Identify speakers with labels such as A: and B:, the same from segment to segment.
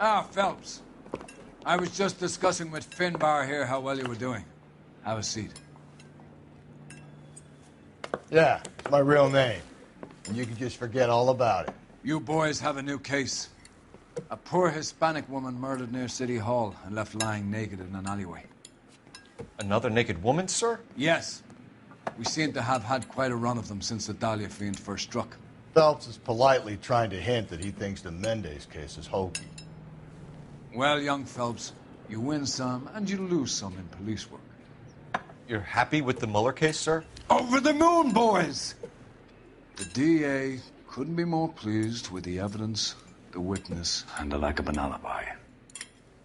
A: Ah, Phelps. I was just discussing with Finbar here how well you were doing. Have a seat.
B: Yeah, it's my real name. And you can just forget all about it.
A: You boys have a new case. A poor Hispanic woman murdered near City Hall and left lying naked in an alleyway.
C: Another naked woman, sir?
A: Yes. We seem to have had quite a run of them since the Dahlia fiend first struck.
B: Phelps is politely trying to hint that he thinks the Mendez case is hokey.
A: Well, young Phelps, you win some and you lose some in police work.
C: You're happy with the Mueller case, sir?
A: Over the moon, boys! The DA couldn't be more pleased with the evidence, the witness, and the lack of an alibi.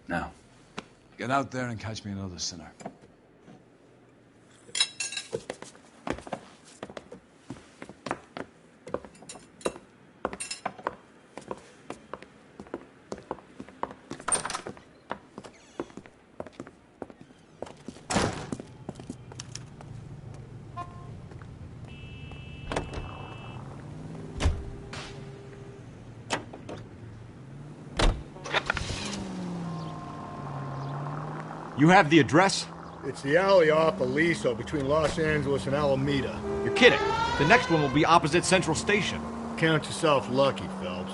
A: Now, get out there and catch me another sinner.
D: You have the address?
B: It's the alley off Aliso between Los Angeles and Alameda.
D: You're kidding. The next one will be opposite Central Station.
B: Count yourself lucky, Phelps.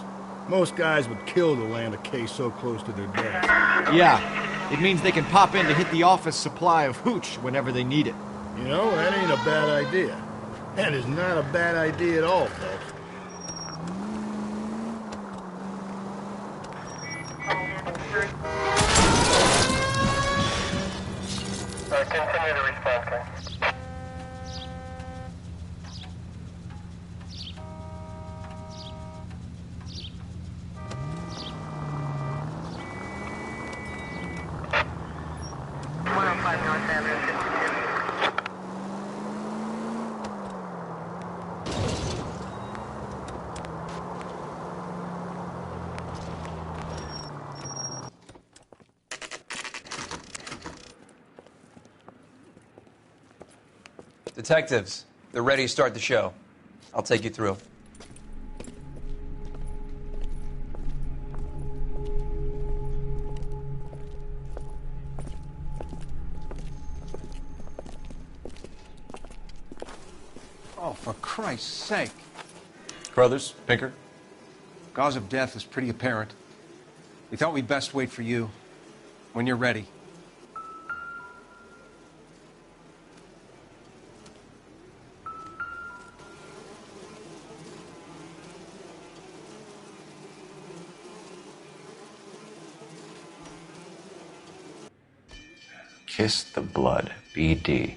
B: Most guys would kill to land a case so close to their death.
D: Yeah, it means they can pop in to hit the office supply of hooch whenever they need it.
B: You know, that ain't a bad idea. That is not a bad idea at all, Phelps.
E: Continue to respond, sir. North Avenue, 52.
F: Detectives, they're ready to start the show. I'll take you through.
G: Oh, for Christ's sake.
C: Crothers, Pinker?
G: Cause of death is pretty apparent. We thought we'd best wait for you. When you're ready.
C: Kiss the Blood, BD.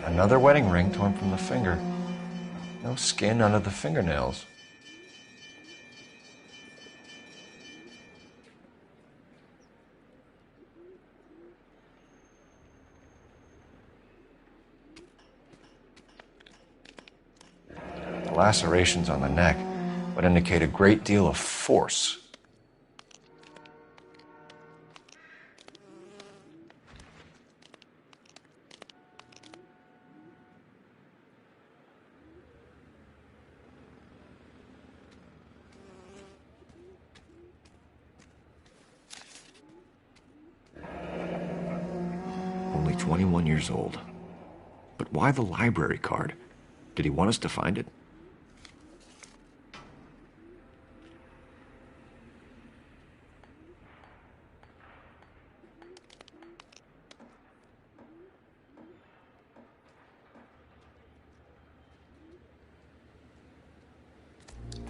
C: Another wedding ring torn from the finger. No skin under the fingernails. The lacerations on the neck would indicate a great deal of force. Only 21 years old. But why the library card? Did he want us to find it?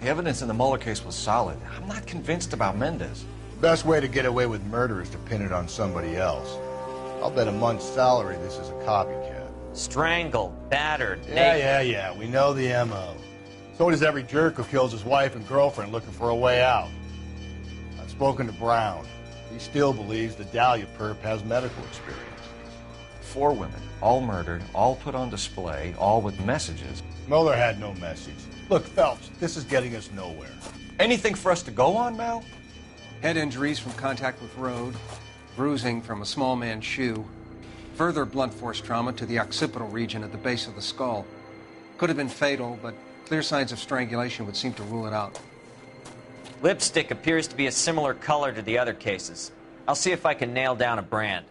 C: The evidence in the Mueller case was solid. I'm not convinced about Mendez.
B: Best way to get away with murder is to pin it on somebody else. I'll bet a month's salary this is a copycat.
H: Strangled, battered,
B: Yeah, we know the M.O. So does every jerk who kills his wife and girlfriend looking for a way out. I've spoken to Brown. He still believes the Dahlia perp has medical experience.
C: 4 women, all murdered, all put on display, all with messages.
B: Mueller had no message. Look, Phelps, this is getting us nowhere.
C: Anything for us to go on, Mal?
G: Head injuries from contact with road. bruising from a small man's shoe. Further blunt force trauma to the occipital region at the base of the skull. Could have been fatal, but clear signs of strangulation would seem to rule it out.
H: Lipstick appears to be a similar color to the other cases. I'll see if I can nail down a brand.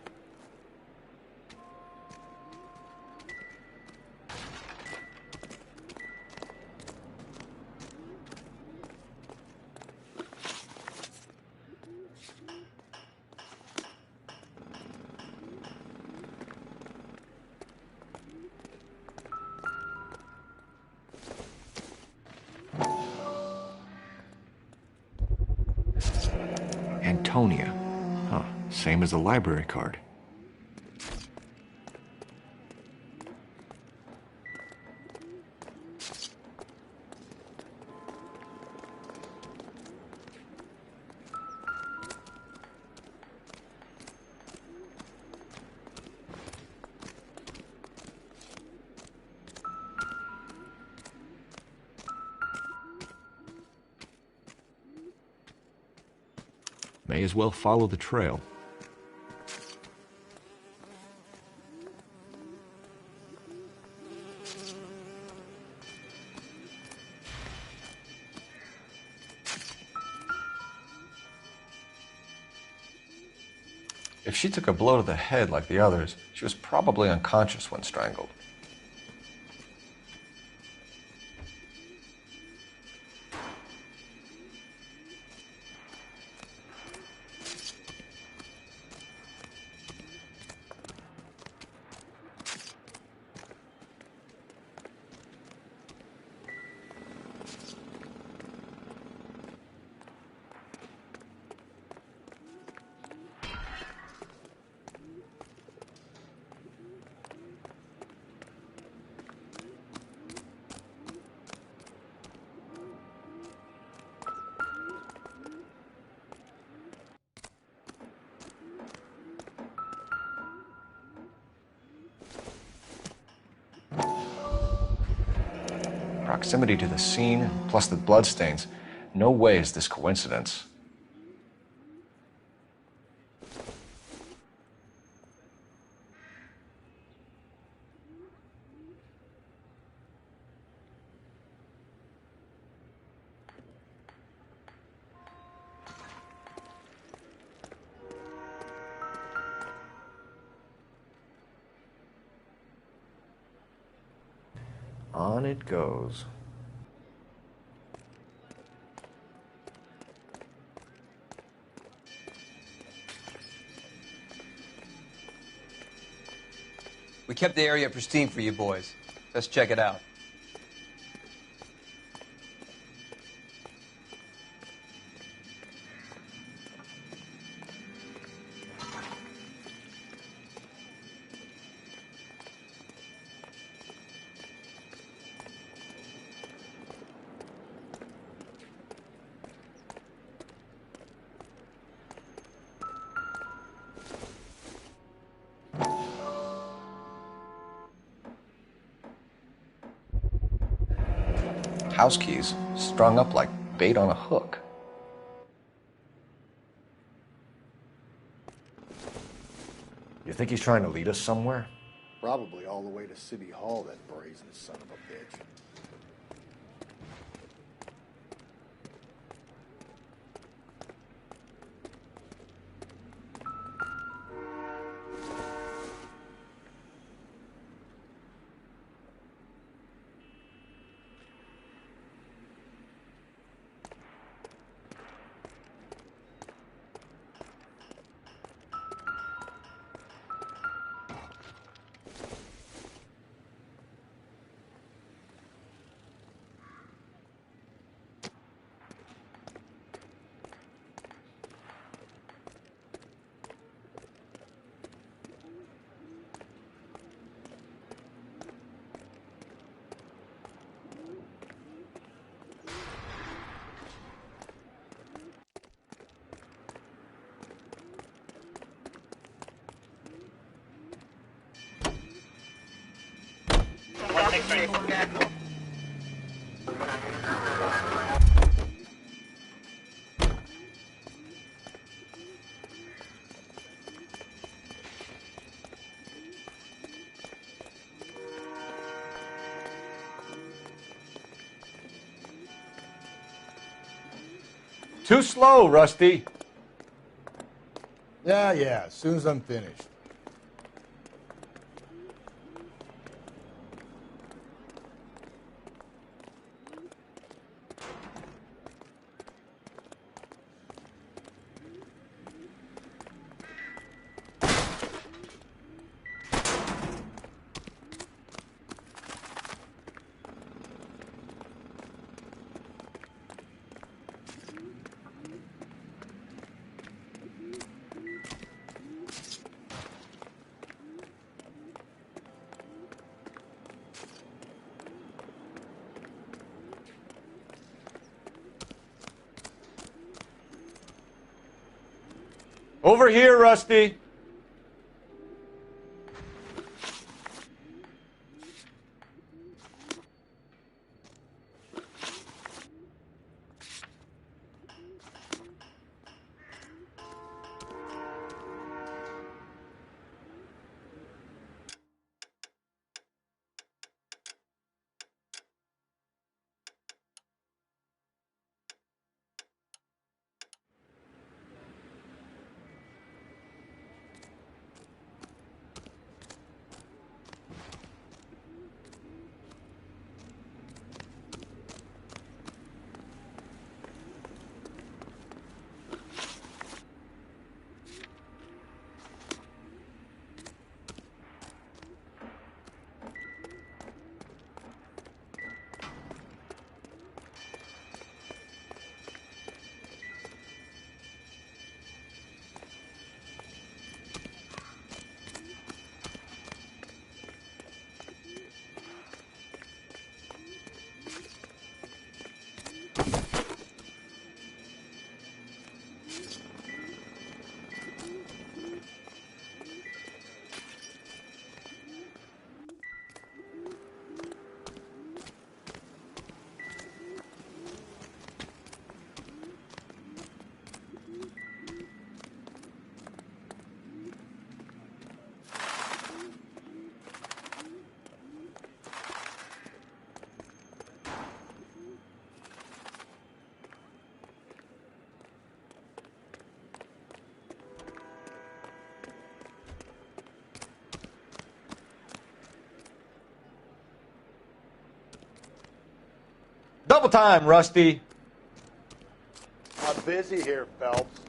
C: Antonia. Huh, same as the library card. May as well follow the trail. If she took a blow to the head like the others, she was probably unconscious when strangled. Proximity to the scene, plus the bloodstains. No way is this coincidence. On it goes.
F: We kept the area pristine for you boys. Let's check it out.
C: House keys, strung up like bait on a hook. You think he's trying to lead us somewhere?
B: Probably all the way to City Hall, that brazen son of a bitch. too slow, Rusty. Yeah, as soon as I'm finished. Over here, Rusty. Double time, Rusty. I'm busy here, Phelps.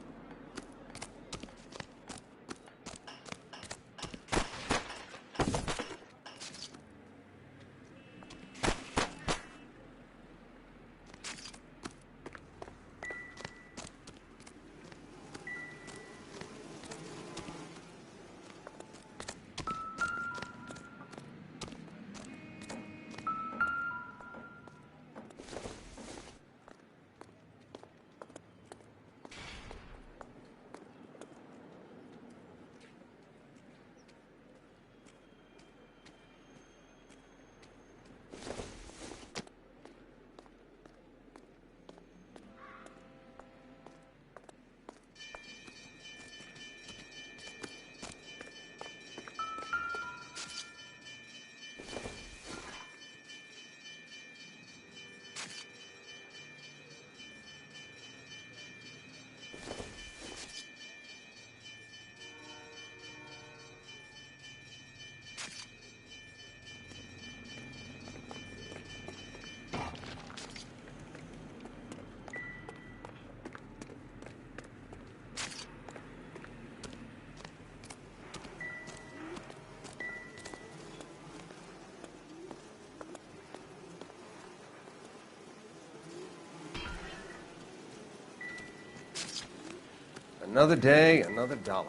G: Another day, another dollar.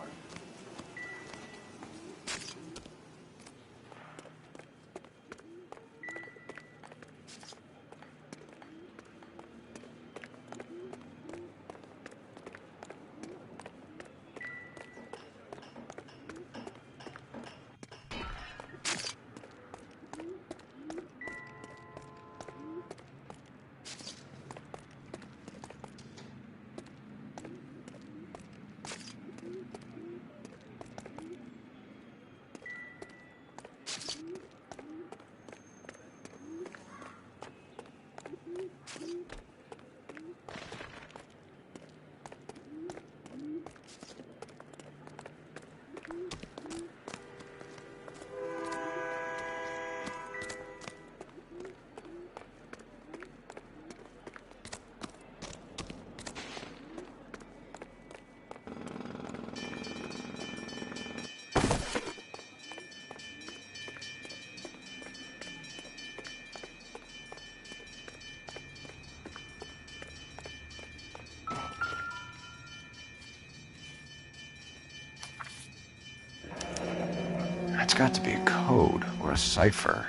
C: got to be a code or a cipher.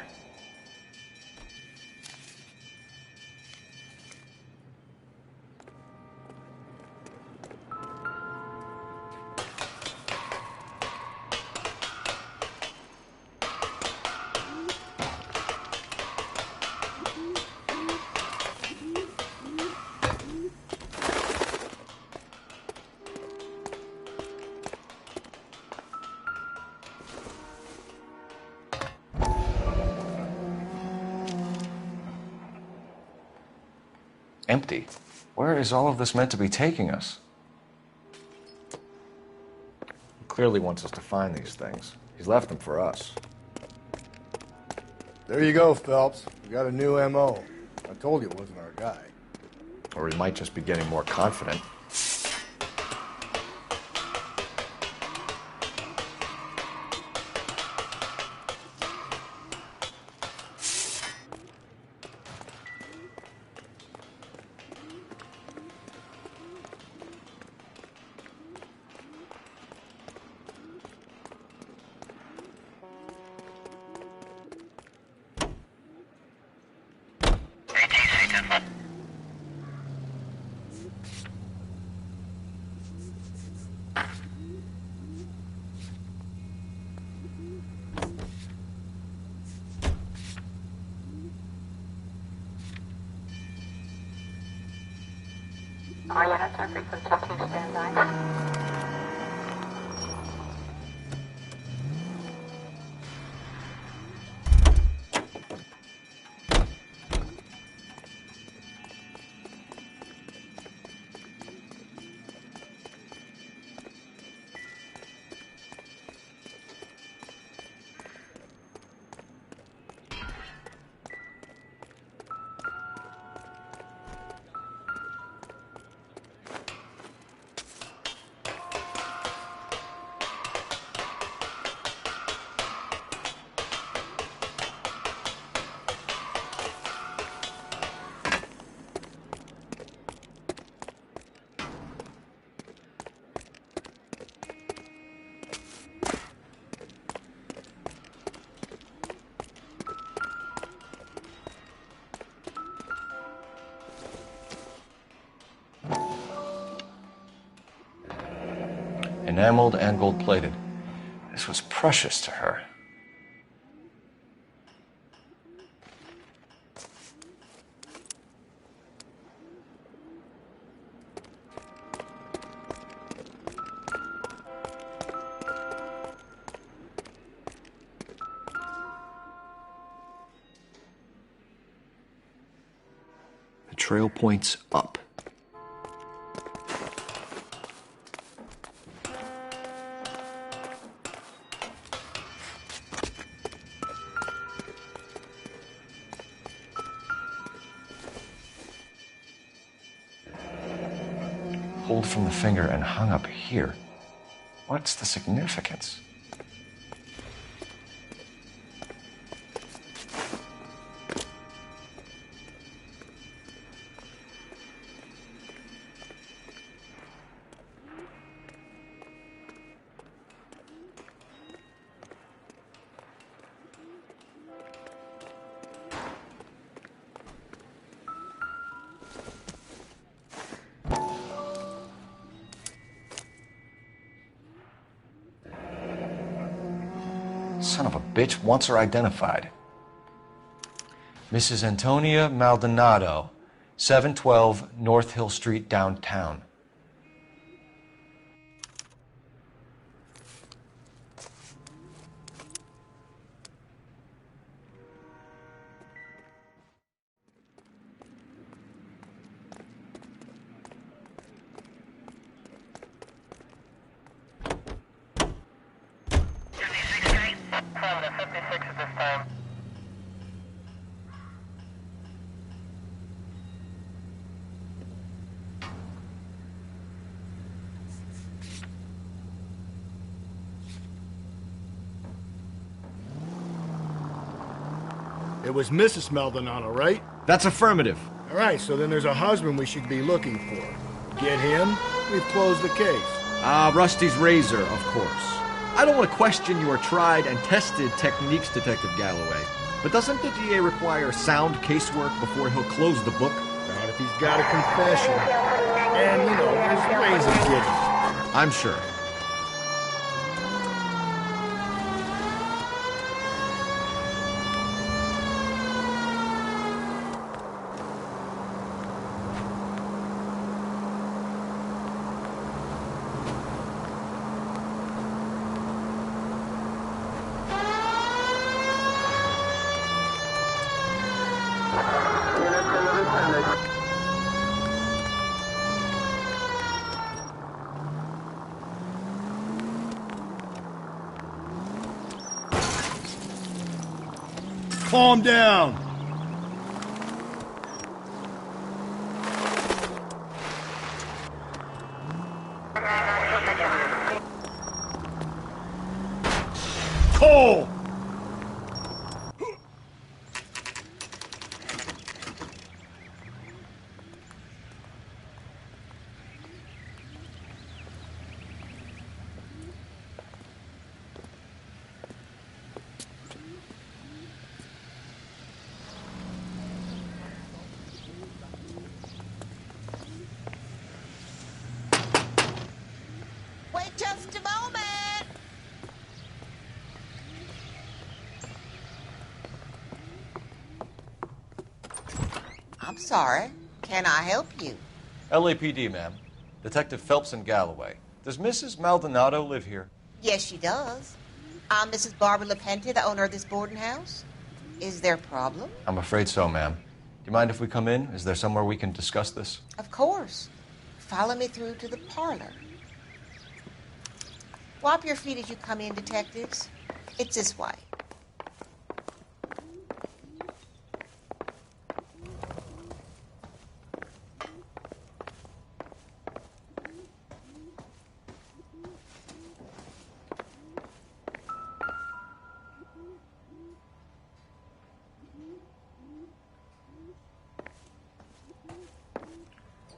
C: Empty. Where is all of this meant to be taking us? He clearly wants us to find these things. He's left them for us.
B: There you go, Phelps. We got a new M.O. I told you it wasn't our guy.
C: Or he might just be getting more confident.
E: Are you at frequency 2 standby?
C: Enameled and gold-plated. This was precious to her. The trail points up. Pulled from the finger and hung up here. What's the significance? Son of a bitch wants her identified. Mrs. Antonia Maldonado, 712 North Hill Street, downtown.
B: It was Mrs. Maldonado, right?
D: That's affirmative.
B: All right, so then there's a husband we should be looking for. Get him, we've closed the case.
D: Rusty's razor, of course. I don't want to question your tried and tested techniques, Detective Galloway. But doesn't the DA require sound casework before he'll close the book?
B: Not if he's got a confession. And, there's ways of getting it.
D: I'm sure.
B: Calm down. Cole!
I: Wait just a moment. I'm sorry. Can I help you?
C: LAPD, ma'am. Detective Phelps and Galloway. Does Mrs. Maldonado live here?
I: Yes, she does. I'm Mrs. Barbara LaPente, the owner of this boarding house. Is there a problem?
C: I'm afraid so, ma'am. Do you mind if we come in? Is there somewhere we can discuss this?
I: Of course. Follow me through to the parlor. Wipe your feet as you come in, detectives. It's this way.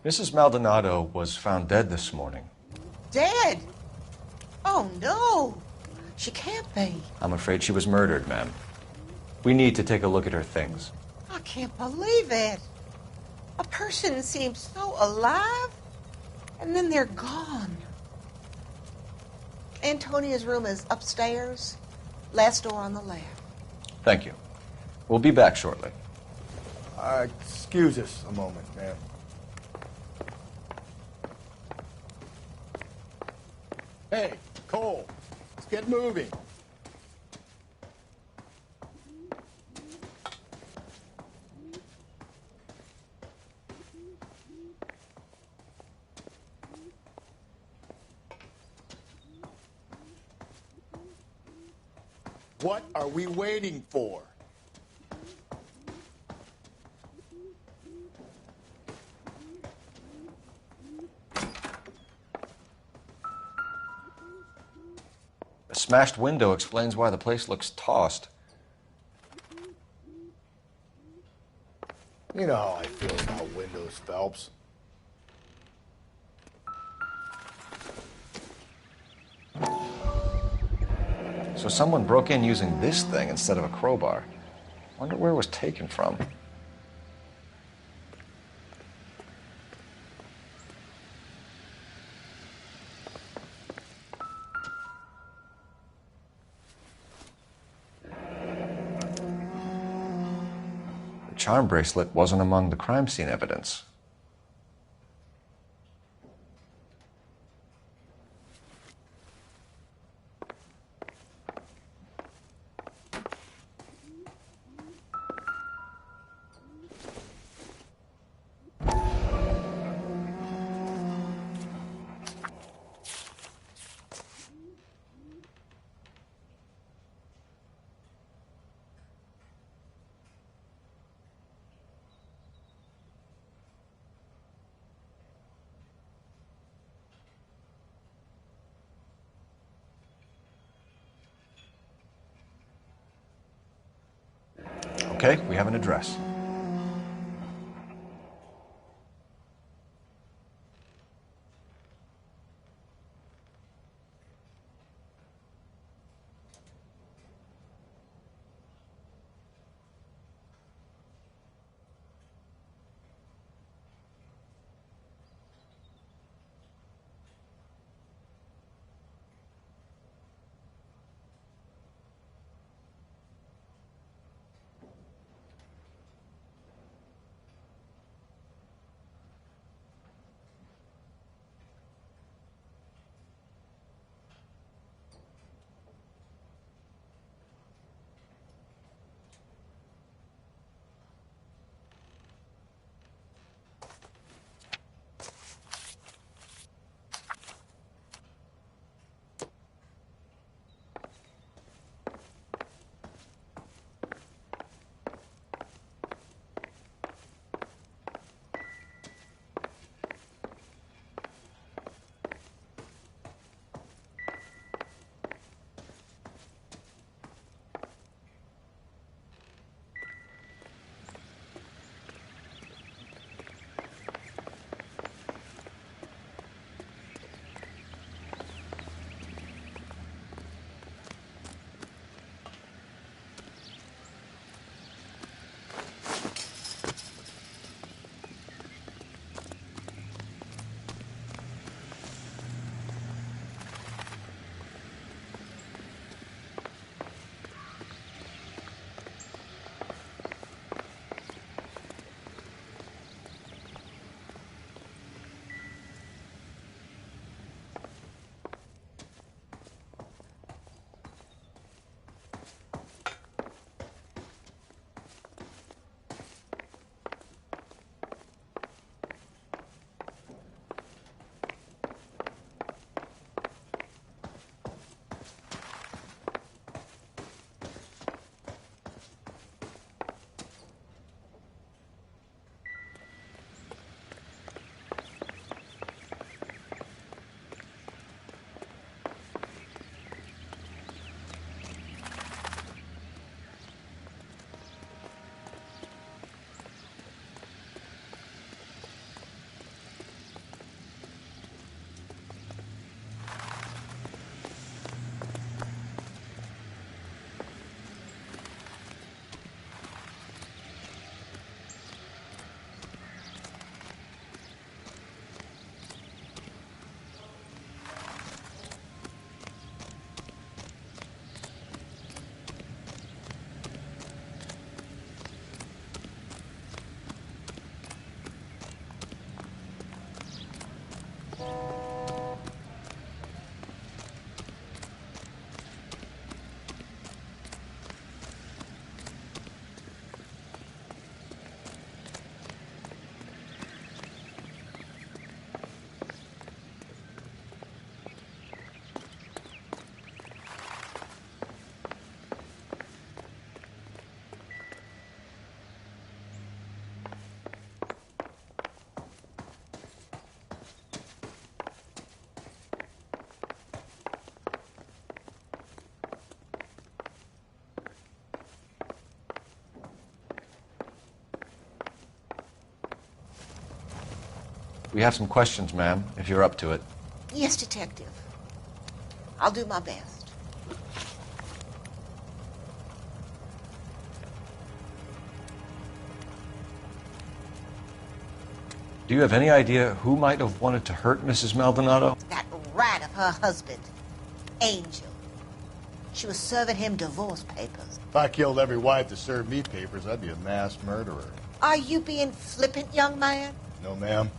C: Mrs. Maldonado was found dead this morning.
I: Dead? Oh, no. She can't be.
C: I'm afraid she was murdered, ma'am. We need to take a look at her things.
I: I can't believe it. A person seems so alive, and then they're gone. Antonia's room is upstairs, last door on the left.
C: Thank you. We'll be back shortly.
B: Excuse us a moment, ma'am. Hey, Cole, let's get moving. What are we waiting for?
C: A smashed window explains why the place looks tossed.
B: You know how I feel about windows, Phelps.
C: So someone broke in using this thing instead of a crowbar. Wonder where it was taken from. The charm bracelet wasn't among the crime scene evidence. Okay, we have an address. We have some questions, ma'am, if you're up to it.
I: Yes, Detective. I'll do my best.
C: Do you have any idea who might have wanted to hurt Mrs. Maldonado?
I: That rat of her husband, Angel. She was serving him divorce papers.
B: If I killed every wife that served me papers, I'd be a mass murderer.
I: Are you being flippant, young man?
B: No, ma'am.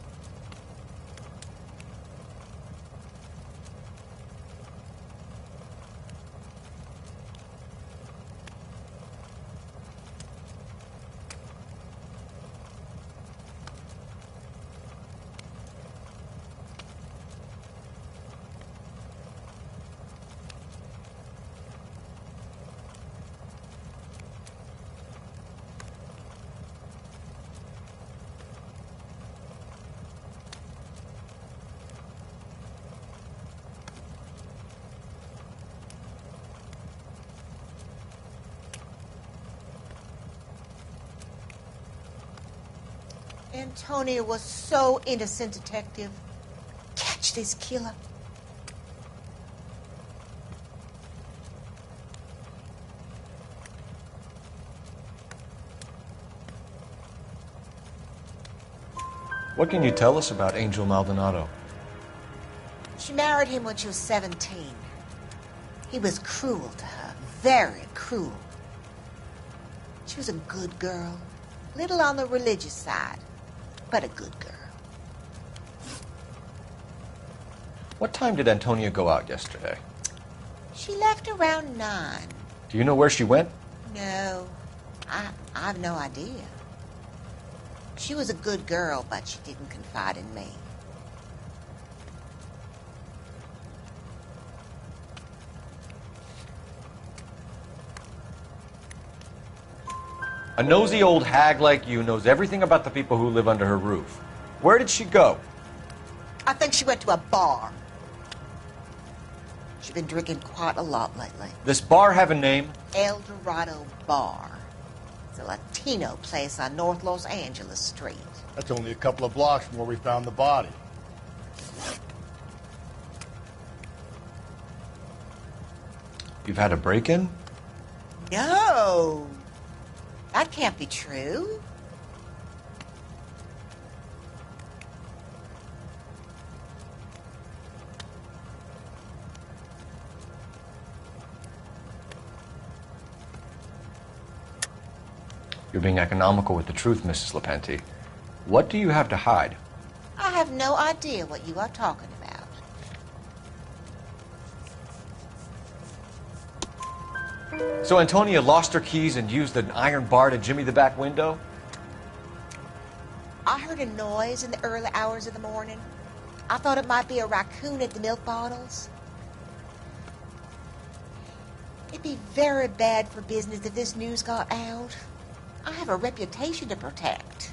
I: Antonia was so innocent, Detective. Catch this killer.
C: What can you tell us about Angel Maldonado?
I: She married him when she was 17. He was cruel to her, very cruel. She was a good girl, little on the religious side, but a good girl.
C: What time did Antonia go out yesterday?
I: She left around 9.
C: Do you know where she went?
I: No, I have no idea. She was a good girl, but she didn't confide in me.
C: A nosy old hag like you knows everything about the people who live under her roof. Where did she go?
I: I think she went to a bar. She's been drinking quite a lot lately.
C: This bar have a name?
I: El Dorado Bar. It's a Latino place on North Los Angeles Street.
B: That's only a couple of blocks from where we found the body.
C: You've had a break-in?
I: No. That can't be true.
C: You're being economical with the truth, Mrs. Lepenti. What do you have to hide?
I: I have no idea what you are talking about.
C: So Antonia lost her keys and used an iron bar to jimmy the back window?
I: I heard a noise in the early hours of the morning. I thought it might be a raccoon at the milk bottles. It'd be very bad for business if this news got out. I have a reputation to protect.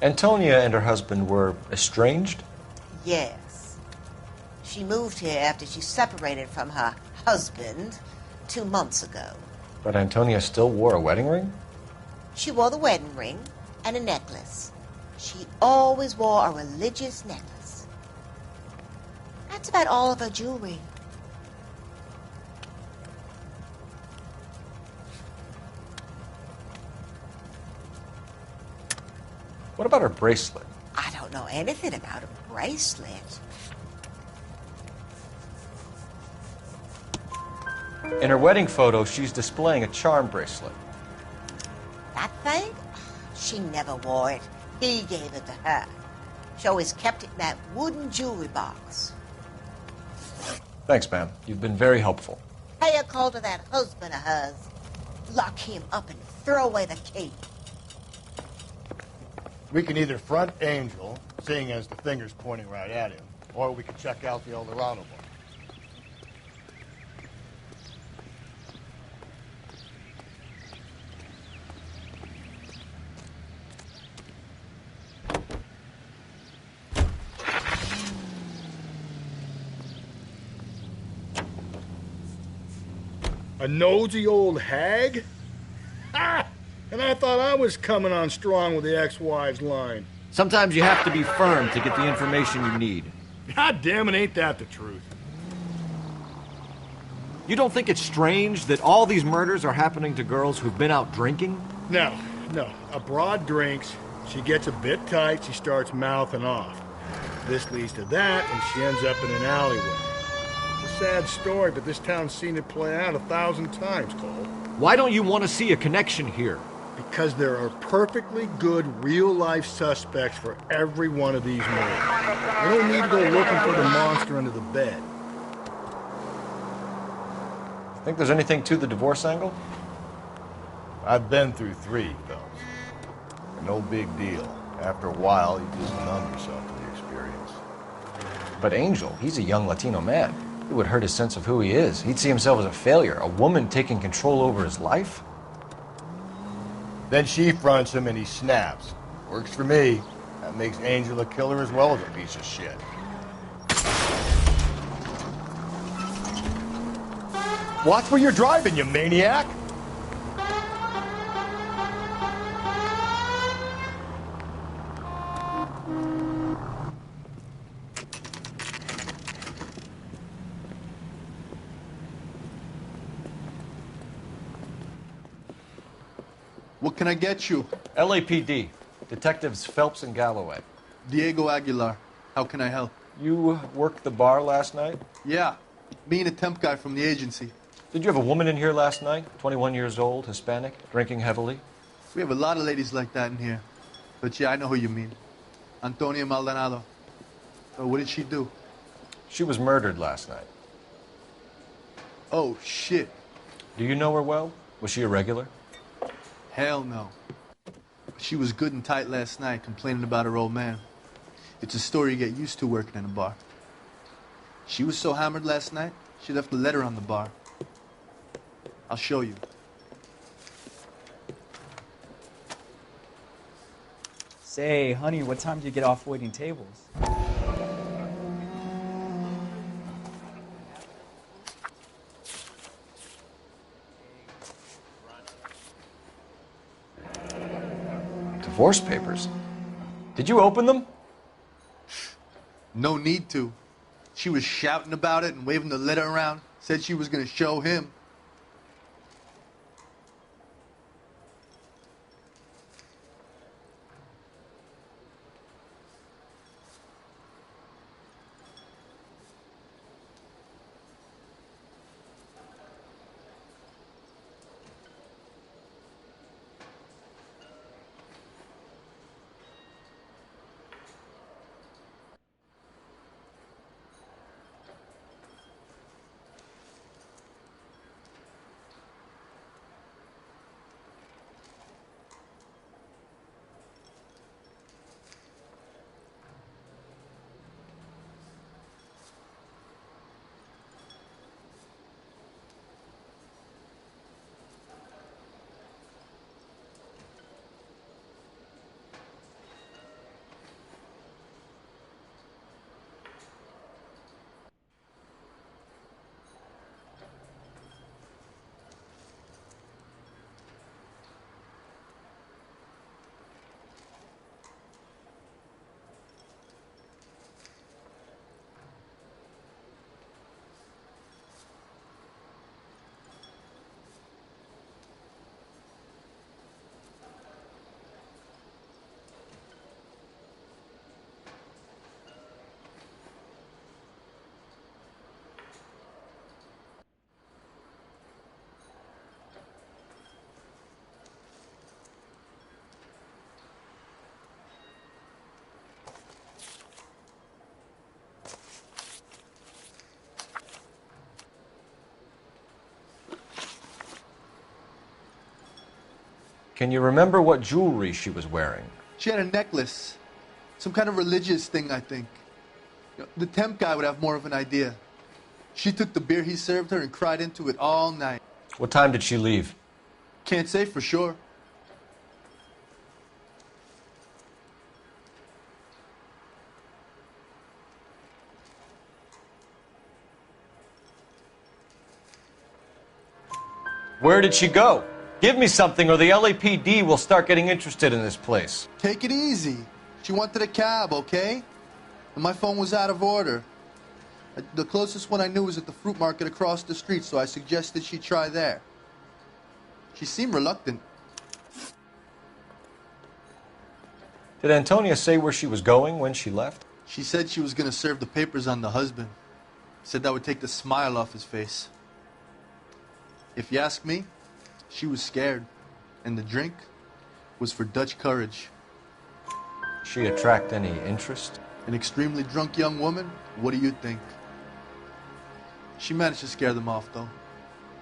C: Antonia and her husband were estranged?
I: Yes. She moved here after she separated from her husband 2 months ago.
C: But Antonia still wore a wedding ring?
I: She wore the wedding ring and a necklace. She always wore a religious necklace. That's about all of her jewelry.
C: What about her bracelet?
I: I don't know anything about a bracelet.
C: In her wedding photo, she's displaying a charm bracelet.
I: That thing? She never wore it. He gave it to her. She always kept it in that wooden jewelry box.
C: Thanks, ma'am. You've been very helpful.
I: Pay a call to that husband of hers. Lock him up and throw away the key.
B: We can either front Angel, seeing as the finger's pointing right at him, or we can check out the El Dorado one.
J: A nosy old hag? Ha!
B: And I thought I was coming on strong with the ex-wives line.
D: Sometimes you have to be firm to get the information you need.
B: God damn it, ain't that the truth?
D: You don't think it's strange that all these murders are happening to girls who've been out drinking?
B: No. A broad drinks, she gets a bit tight, she starts mouthing off. This leads to that, and she ends up in an alleyway. It's a sad story, but this town's seen it play out 1,000 times, Cole.
D: Why don't you want to see a connection here?
B: Because there are perfectly good real-life suspects for every one of these murders. We don't need to go looking for the monster under the bed.
C: Think there's anything to the divorce angle?
B: I've been through 3, fellas. No big deal. After a while, you just numb yourself to the experience.
C: But Angel, he's a young Latino man. It would hurt his sense of who he is. He'd see himself as a failure, a woman taking control over his life.
B: Then she fronts him and he snaps. Works for me. That makes Angel a killer as well as a piece of shit. Watch where you're driving, you maniac!
J: What can I get you?
C: LAPD. Detectives Phelps and Galloway.
J: Diego Aguilar. How can I help?
C: You worked the bar last night?
J: Yeah. Me and a temp guy from the agency.
C: Did you have a woman in here last night? 21 years old, Hispanic, drinking heavily?
J: We have a lot of ladies like that in here. But yeah, I know who you mean. Antonia Maldonado. What did she do?
C: She was murdered last night.
J: Oh, shit.
C: Do you know her well? Was she a regular?
J: Hell no. She was good and tight last night, complaining about her old man. It's a story you get used to working in a bar. She was so hammered last night, she left a letter on the bar. I'll show you.
K: Say, honey, what time do you get off waiting tables?
C: Divorce papers. Did you open them?
J: No need to. She was shouting about it and waving the letter around. Said she was going to show him.
C: Can you remember what jewelry she was wearing?
J: She had a necklace. Some kind of religious thing, I think. The temp guy would have more of an idea. She took the beer he served her and cried into it all night.
C: What time did she leave?
J: Can't say for sure.
C: Where did she go? Give me something or the LAPD will start getting interested in this place.
J: Take it easy. She wanted a cab, okay? And my phone was out of order. The closest one I knew was at the fruit market across the street, so I suggested she try there. She seemed reluctant.
C: Did Antonia say where she was going when she left?
J: She said she was going to serve the papers on the husband. Said that would take the smile off his face. If you ask me, she was scared. And the drink was for Dutch courage.
C: She attract any interest?
J: An extremely drunk young woman? What do you think? She managed to scare them off, though.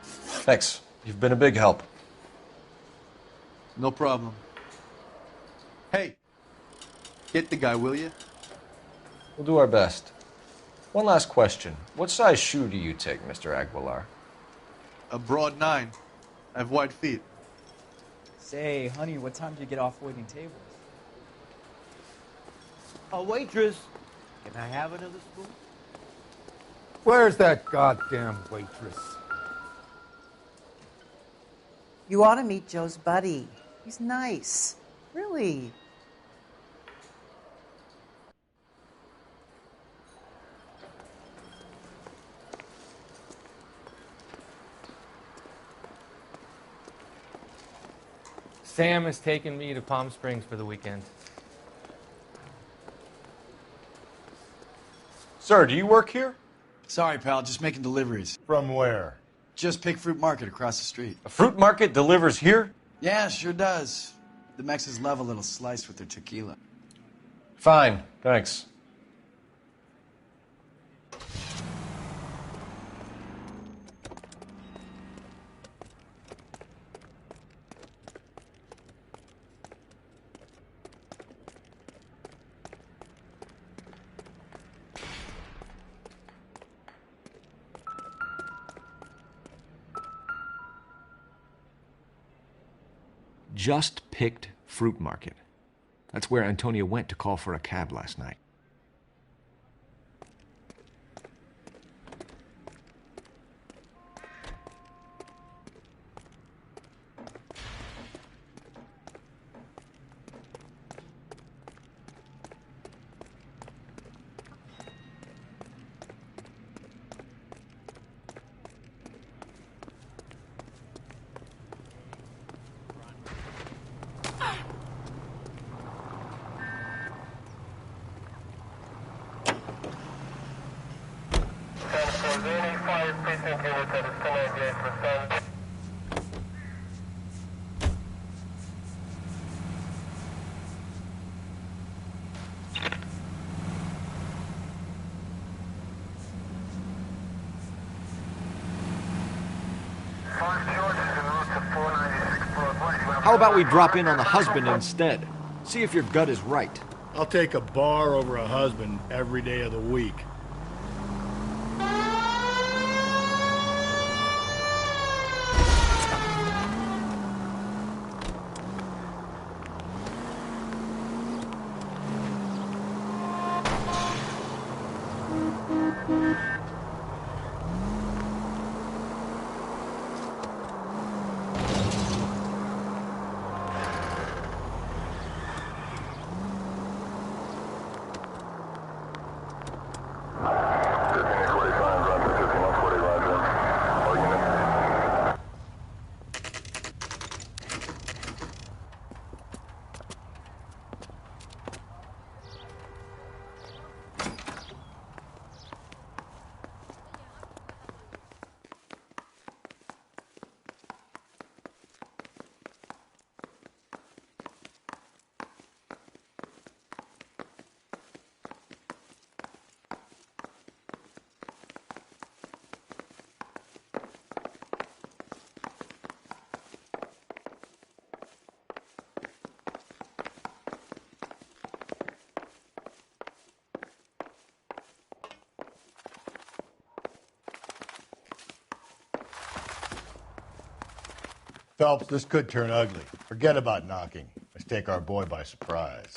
C: Thanks. You've been a big help.
J: No problem. Hey, get the guy, will you?
C: We'll do our best. One last question. What size shoe do you take, Mr. Aguilar?
J: A broad 9. I have wide feet.
K: Say, honey, what time do you get off waiting tables?
L: A waitress. Can I have another spoon?
M: Where's that goddamn waitress?
N: You ought to meet Joe's buddy. He's nice. Really.
O: Sam has taken me to Palm Springs for the weekend.
C: Sir, do you work here?
P: Sorry, pal, just making deliveries.
B: From where?
P: Just Pig Fruit Market across the street.
C: A fruit market delivers here?
P: Yeah, sure does. The Mexes love a little slice with their tequila.
C: Fine, thanks.
D: Just picked fruit market. That's where Antonia went to call for a cab last night. How about we drop in on the husband instead? See if your gut is right.
B: I'll take a bar over a husband every day of the week. Phelps, this could turn ugly. Forget about knocking. Let's take our boy by surprise.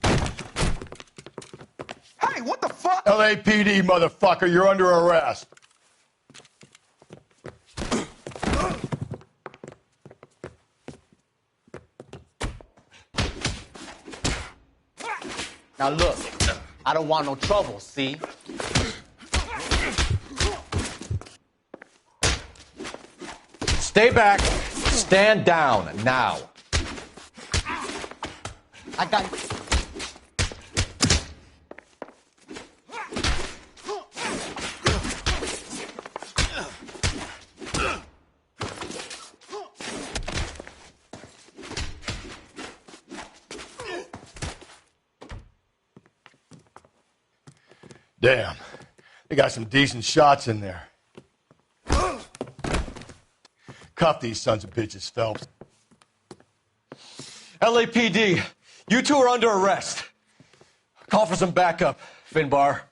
Q: Hey, what the fuck?
B: LAPD, motherfucker, you're under arrest.
L: Now look, I don't want no trouble, see?
C: Stay back. Stand down now.
L: I got...
B: Damn. They got some decent shots in there. Cuff these sons of bitches, Phelps.
C: LAPD, you two are under arrest. Call for some backup, Finbar.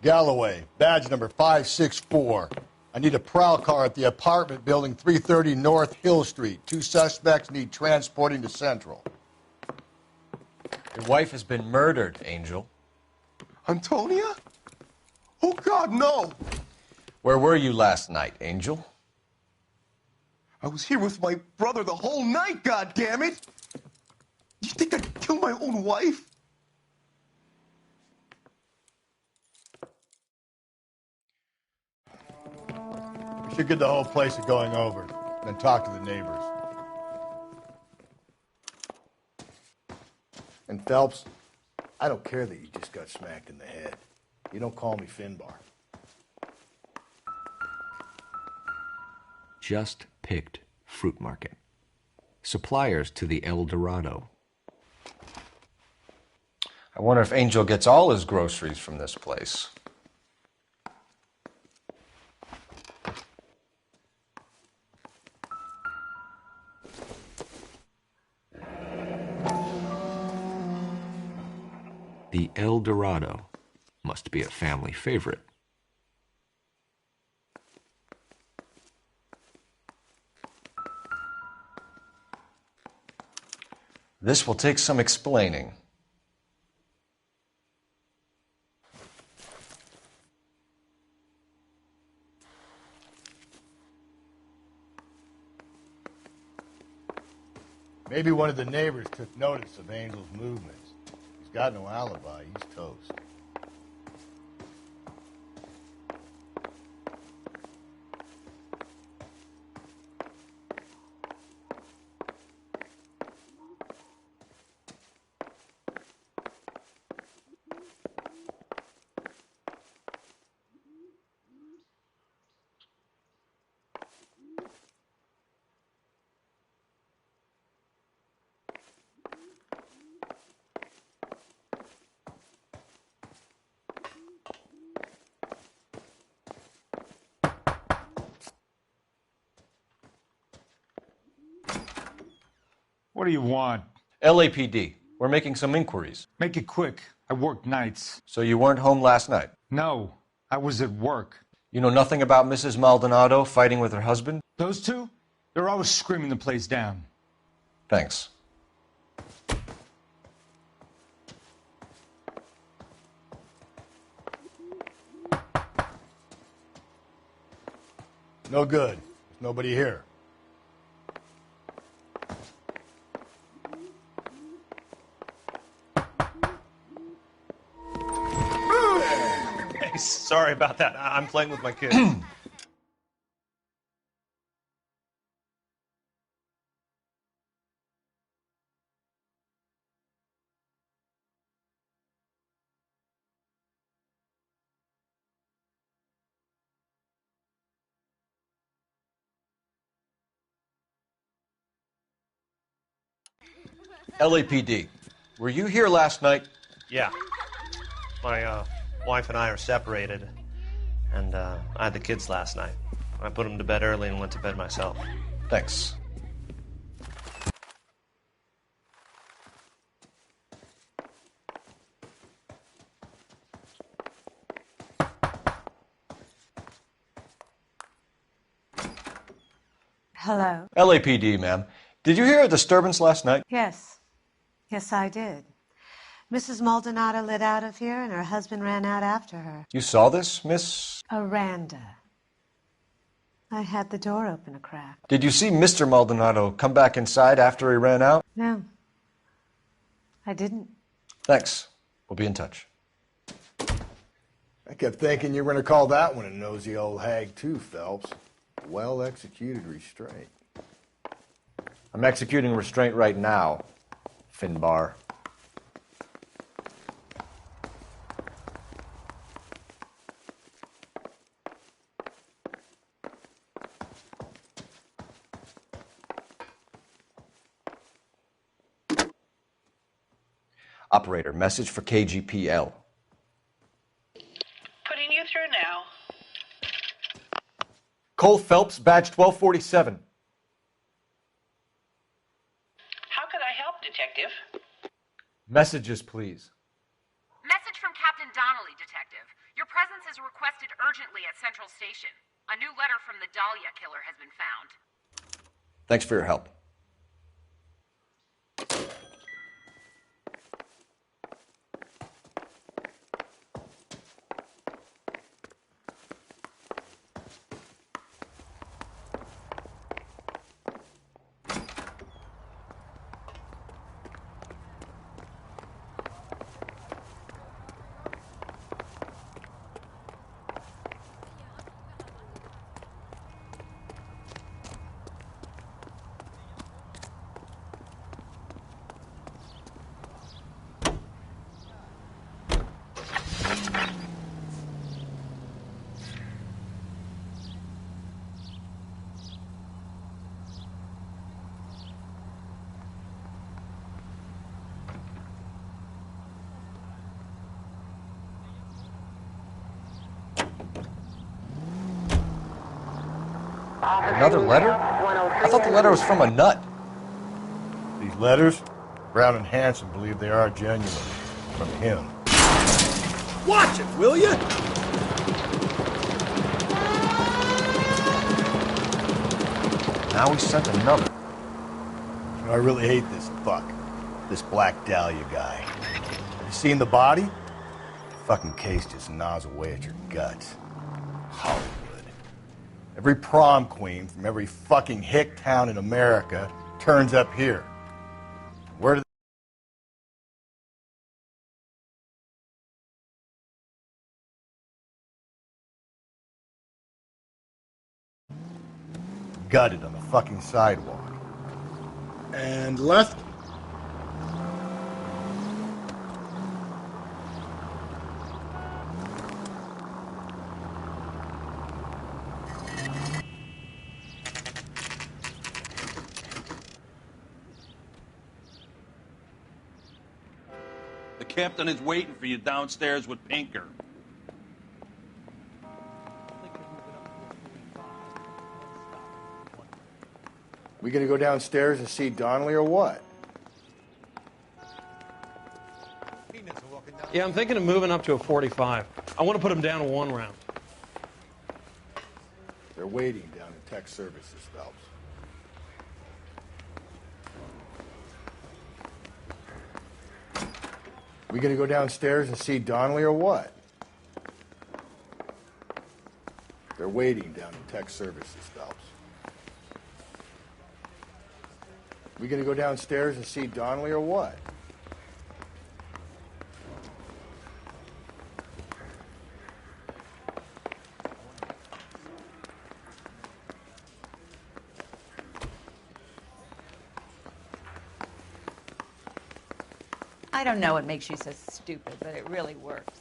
B: Galloway, badge number 564. I need a prowl car at the apartment building 330 North Hill Street. 2 suspects need transporting to Central.
C: Your wife has been murdered, Angel.
Q: Antonia? Oh, God, no!
C: Where were you last night, Angel?
Q: I was here with my brother the whole night, goddammit! You think I'd kill my own wife?
B: We should get the whole place going over, then talk to the neighbors. And Phelps, I don't care that you just got smacked in the head. You don't call me Finbar.
D: Just picked fruit market. Suppliers to the El Dorado.
C: I wonder if Angel gets all his groceries from this place.
D: The El Dorado must be a family favorite.
C: This will take some explaining.
B: Maybe one of the neighbors took notice of Angel's movements. He's got no alibi. He's toast.
M: What do you want?
C: LAPD, we're making some inquiries.
M: Make it quick. I work nights.
C: So you weren't home last night?
M: No, I was at work.
C: You know nothing about Mrs. Maldonado fighting with her husband?
M: Those two? They're always screaming the place down.
C: Thanks.
B: No good. There's nobody here.
R: Sorry about that. I'm playing with my kids.
C: LAPD, were you here last night?
R: Yeah. My wife and I are separated, and I had the kids last night. I put them to bed early and went to bed myself.
C: Thanks.
I: Hello?
C: LAPD, ma'am. Did you hear a disturbance last night?
I: Yes. Yes, I did. Mrs. Maldonado lit out of here, and her husband ran out after her.
C: You saw this, Miss?
I: Aranda.
N: I had the door open a crack.
C: Did you see Mr. Maldonado come back inside after he ran out?
N: No, I didn't.
C: Thanks. We'll be in touch.
B: I kept thinking you were going to call that one a nosy old hag too, Phelps. Well-executed restraint.
C: I'm executing restraint right now, Finbar. Operator, message for KGPL.
S: Putting you through now.
C: Cole Phelps, badge 1247.
S: How could I help, Detective?
C: Messages, please.
T: Message from Captain Donnelly, Detective. Your presence is requested urgently at Central Station. A new letter from the Dahlia killer has been found.
C: Thanks for your help. Another letter? I thought the letter was from a nut.
B: These letters, Brown and Hanson believe they are genuine. From him.
D: Watch it, will you?
C: Now he sent another.
B: You know, I really hate this fuck. This Black Dahlia guy. Have you seen the body? The fucking case just gnaws away at your guts. Hollywood. Every prom queen from every fucking hick town in America turns up here. Where do gutted on the fucking sidewalk. And left.
U: The captain is waiting for you downstairs with Pinker.
B: We gonna go downstairs and see Donnelly or what?
V: Yeah, I'm thinking of moving up to a 45. I want to put him down to 1 round.
B: They're waiting down in tech services, Phelps. We gonna go downstairs and see Donnelly or what? They're waiting down in tech services, Phelps. We gonna go downstairs and see Donnelly or what?
W: I don't know what makes you so stupid, but it really works.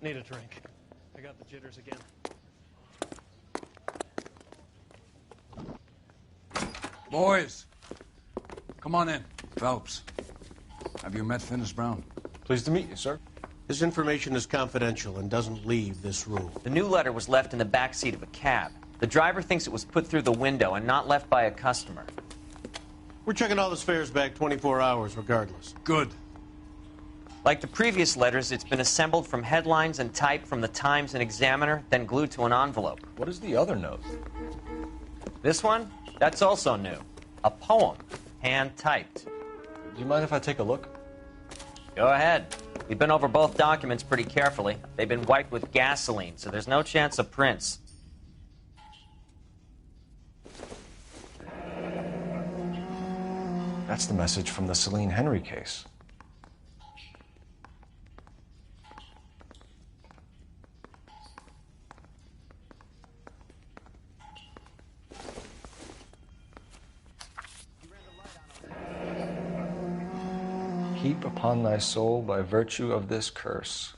V: Need a drink. I got the jitters again.
A: Boys, come on in. Phelps, have you met Finis Brown?
C: Pleased to meet you, sir.
F: This information is confidential and doesn't leave this room.
H: The new letter was left in the back seat of a cab. The driver thinks it was put through the window and not left by a customer.
F: We're checking all this fares back 24 hours regardless.
A: Good.
H: Like the previous letters, it's been assembled from headlines and typed from the Times and Examiner, then glued to an envelope.
C: What is the other note?
H: This one? That's also new. A poem, hand-typed.
C: Do you mind if I take a look?
H: Go ahead. We've been over both documents pretty carefully. They've been wiped with gasoline, so there's no chance of prints.
C: That's the message from the Celine Henry case. Heap upon thy soul by virtue of this curse.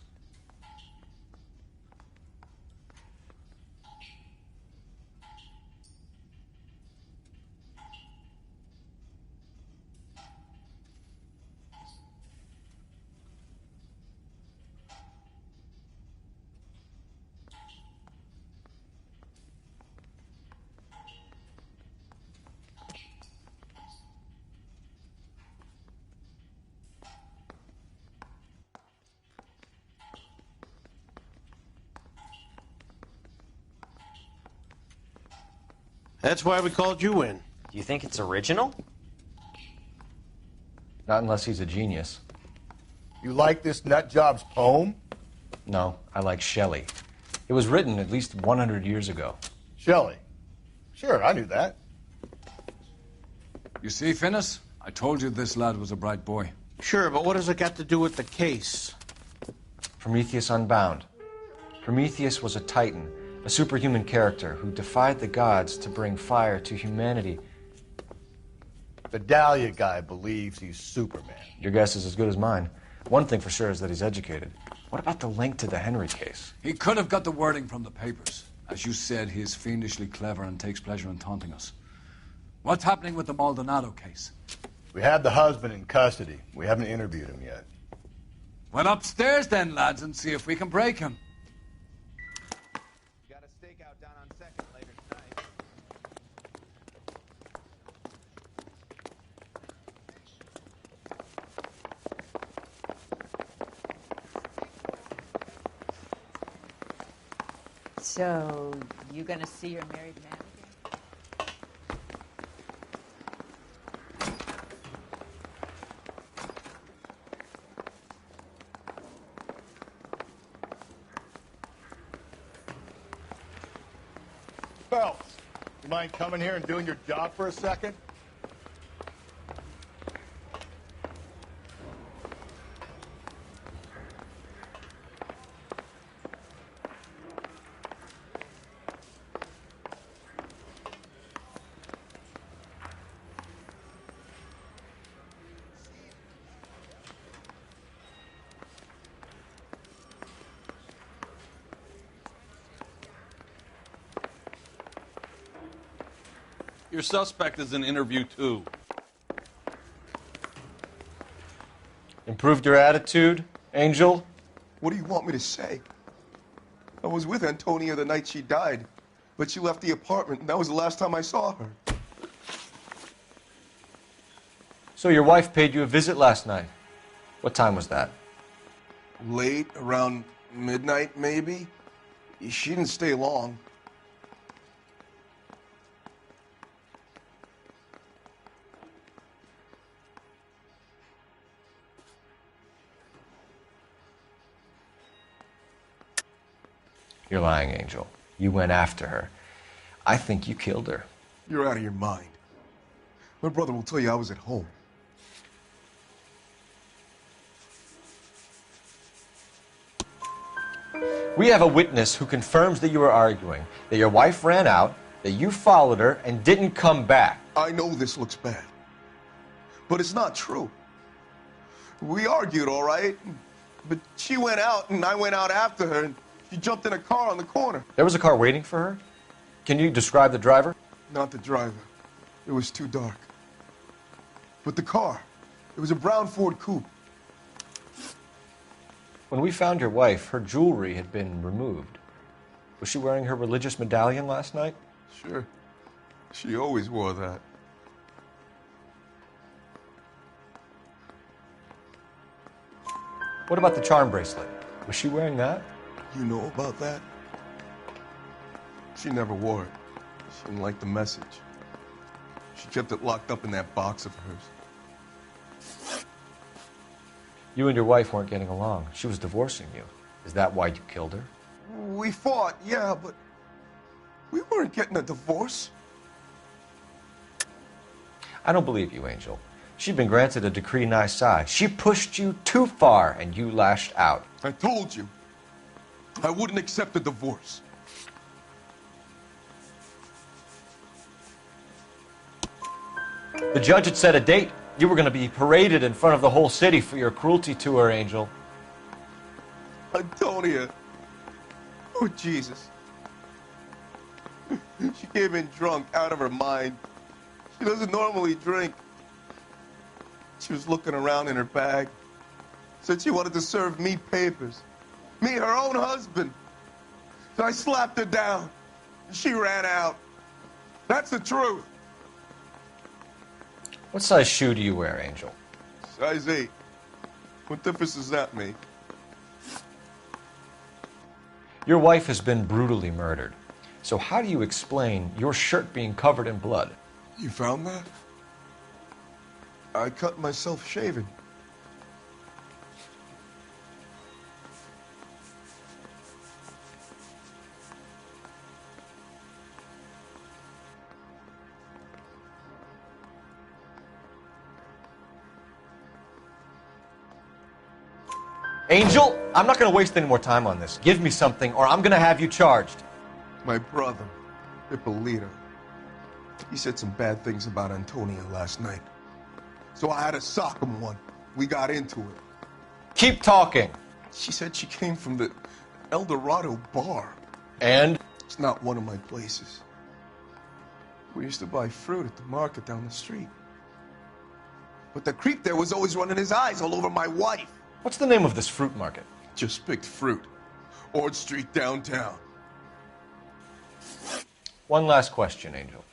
F: That's why we called you in.
H: Do you think it's original?
C: Not unless he's a genius.
B: You like this nutjob's poem?
C: No, I like Shelley. It was written at least 100 years ago.
B: Shelley? Sure, I knew that.
A: You see, Finis? I told you this lad was a bright boy.
F: Sure, but what has it got to do with the case?
C: Prometheus Unbound. Prometheus was a titan, a superhuman character who defied the gods to bring fire to humanity.
B: The Dahlia guy believes he's Superman.
C: Your guess is as good as mine. One thing for sure is that he's educated. What about the link to the Henry case?
A: He could have got the wording from the papers. As you said, he is fiendishly clever and takes pleasure in taunting us. What's happening with the Maldonado case?
B: We have the husband in custody. We haven't interviewed him yet.
A: Well, upstairs then, lads, and see if we can break him.
W: So, you gonna see your married man again?
B: Phelps, you mind coming here and doing your job for a second?
U: Your suspect is in interview 2.
C: Improved your attitude, Angel?
Q: What do you want me to say? I was with Antonia the night she died, but she left the apartment, and that was the last time I saw her.
C: So your wife paid you a visit last night. What time was that?
Q: Late, around midnight, maybe. She didn't stay long.
C: You're lying, Angel. You went after her. I think you killed her.
Q: You're out of your mind. My brother will tell you I was at home.
C: We have a witness who confirms that you were arguing, that your wife ran out, that you followed her, and didn't come back.
Q: I know this looks bad, but it's not true. We argued, all right? But she went out, and I went out after her, and she jumped in a car on the corner.
C: There was a car waiting for her? Can you describe the driver?
Q: Not the driver. It was too dark. But the car, it was a brown Ford Coupe.
C: When we found your wife, her jewelry had been removed. Was she wearing her religious medallion last night?
Q: Sure. She always wore that.
C: What about the charm bracelet? Was she wearing that?
Q: You know about that? She never wore it. She didn't like the message. She kept it locked up in that box of hers.
C: You and your wife weren't getting along. She was divorcing you. Is that why you killed her?
Q: We fought, yeah, but we weren't getting a divorce.
C: I don't believe you, Angel. She'd been granted a decree nisi. She pushed you too far, and you lashed out.
Q: I told you. I wouldn't accept a divorce.
C: The judge had set a date. You were going to be paraded in front of the whole city for your cruelty to her, Angel.
Q: Antonia. Oh, Jesus. She came in drunk, out of her mind. She doesn't normally drink. She was looking around in her bag. Said she wanted to serve me papers. Me, her own husband. So I slapped her down. And she ran out. That's the truth.
C: What size shoe do you wear, Angel?
Q: Size 8. What difference does that make?
C: Your wife has been brutally murdered. So how do you explain your shirt being covered in blood?
Q: You found that? I cut myself shaving.
C: Angel, I'm not going to waste any more time on this. Give me something or I'm going to have you charged.
Q: My brother, Ippolito, he said some bad things about Antonia last night. So I had to sock him one. We got into it.
C: Keep talking.
Q: She said she came from the El Dorado bar.
C: And?
Q: It's not one of my places. We used to buy fruit at the market down the street. But the creep there was always running his eyes all over my wife.
C: What's the name of this fruit market?
Q: Just picked fruit. Ord Street downtown.
C: One last question, Angel.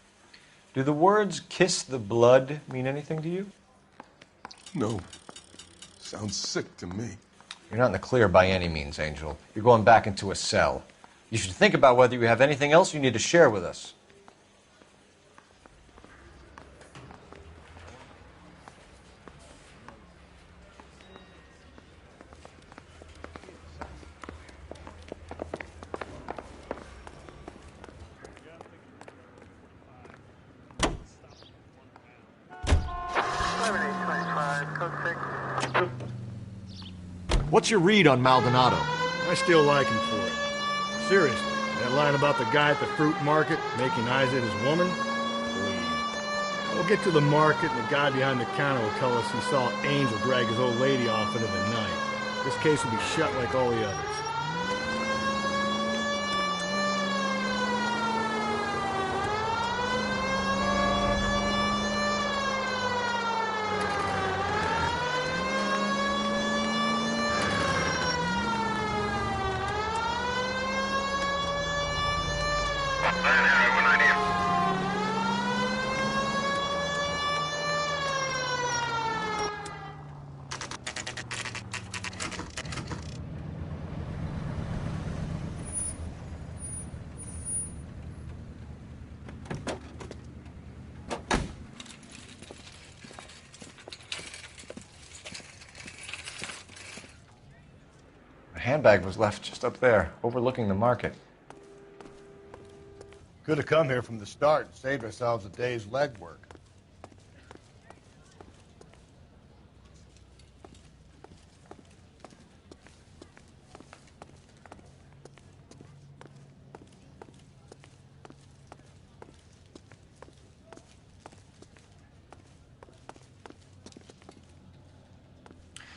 C: Do the words kiss the blood mean anything to you?
Q: No. Sounds sick to me.
C: You're not in the clear by any means, Angel. You're going back into a cell. You should think about whether you have anything else you need to share with us.
D: What's your read on Maldonado?
B: I still like him for it. Seriously, that line about the guy at the fruit market making eyes at his woman? Please. We'll get to the market and the guy behind the counter will tell us he saw Angel drag his old lady off into the night. This case will be shut like all the others.
C: The handbag was left just up there, overlooking the market.
B: Could have come here from the start and saved ourselves a day's legwork.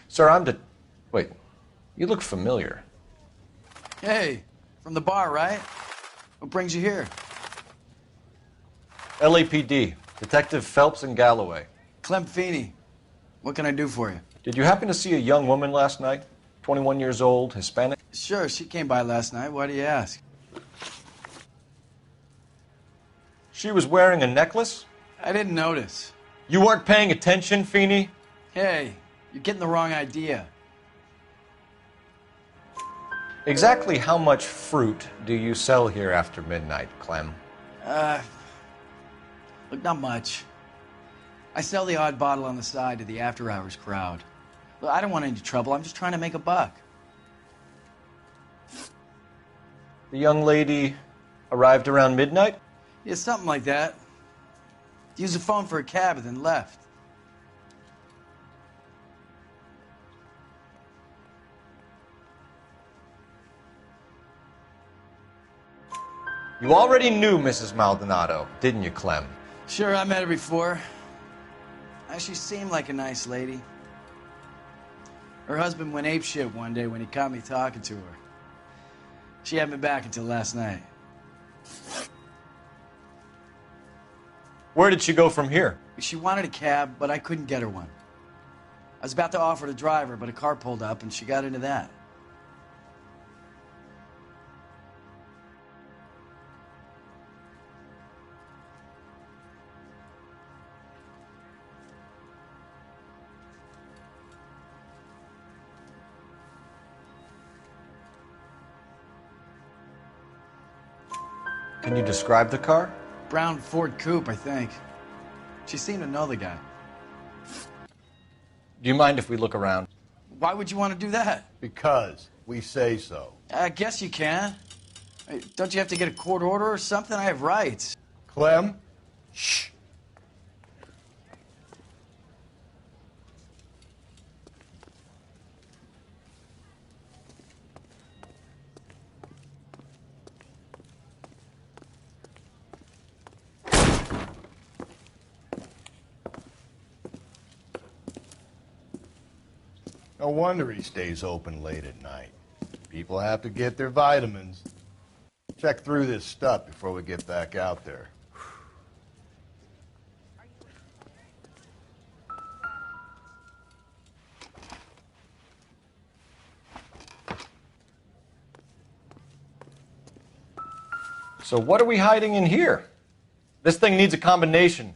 C: Sir, Wait. You look familiar.
P: Hey, from the bar, right? What brings you here?
C: LAPD, Detective Phelps and Galloway.
P: Clem Feeney. What can I do for you?
C: Did you happen to see a young woman last night? 21 years old, Hispanic?
P: Sure, she came by last night. Why do you ask?
C: She was wearing a necklace?
P: I didn't notice.
C: You weren't paying attention, Feeney?
P: Hey, you're getting the wrong idea.
C: Exactly how much fruit do you sell here after midnight, Clem?
P: Look, not much. I sell the odd bottle on the side to the after-hours crowd. Look, I don't want any trouble. I'm just trying to make a buck.
C: The young lady arrived around midnight?
P: Yeah, something like that. Used the phone for a cab and then left.
C: You already knew Mrs. Maldonado, didn't you, Clem?
P: Sure, I met her before. She seemed like a nice lady. Her husband went apeshit one day when he caught me talking to her. She hadn't been back until last night.
C: Where did she go from here?
P: She wanted a cab, but I couldn't get her one. I was about to offer to drive her, but a car pulled up and she got into that.
C: Can you describe the car?
P: Brown Ford Coupe, I think. She seemed to know the guy.
C: Do you mind if we look around?
P: Why would you want to do that?
B: Because we say so.
P: I guess you can. Hey, don't you have to get a court order or something? I have rights.
B: Clem? Shh. No wonder he stays open late at night. People have to get their vitamins. Check through this stuff before we get back out there.
C: So what are we hiding in here? This thing needs a combination.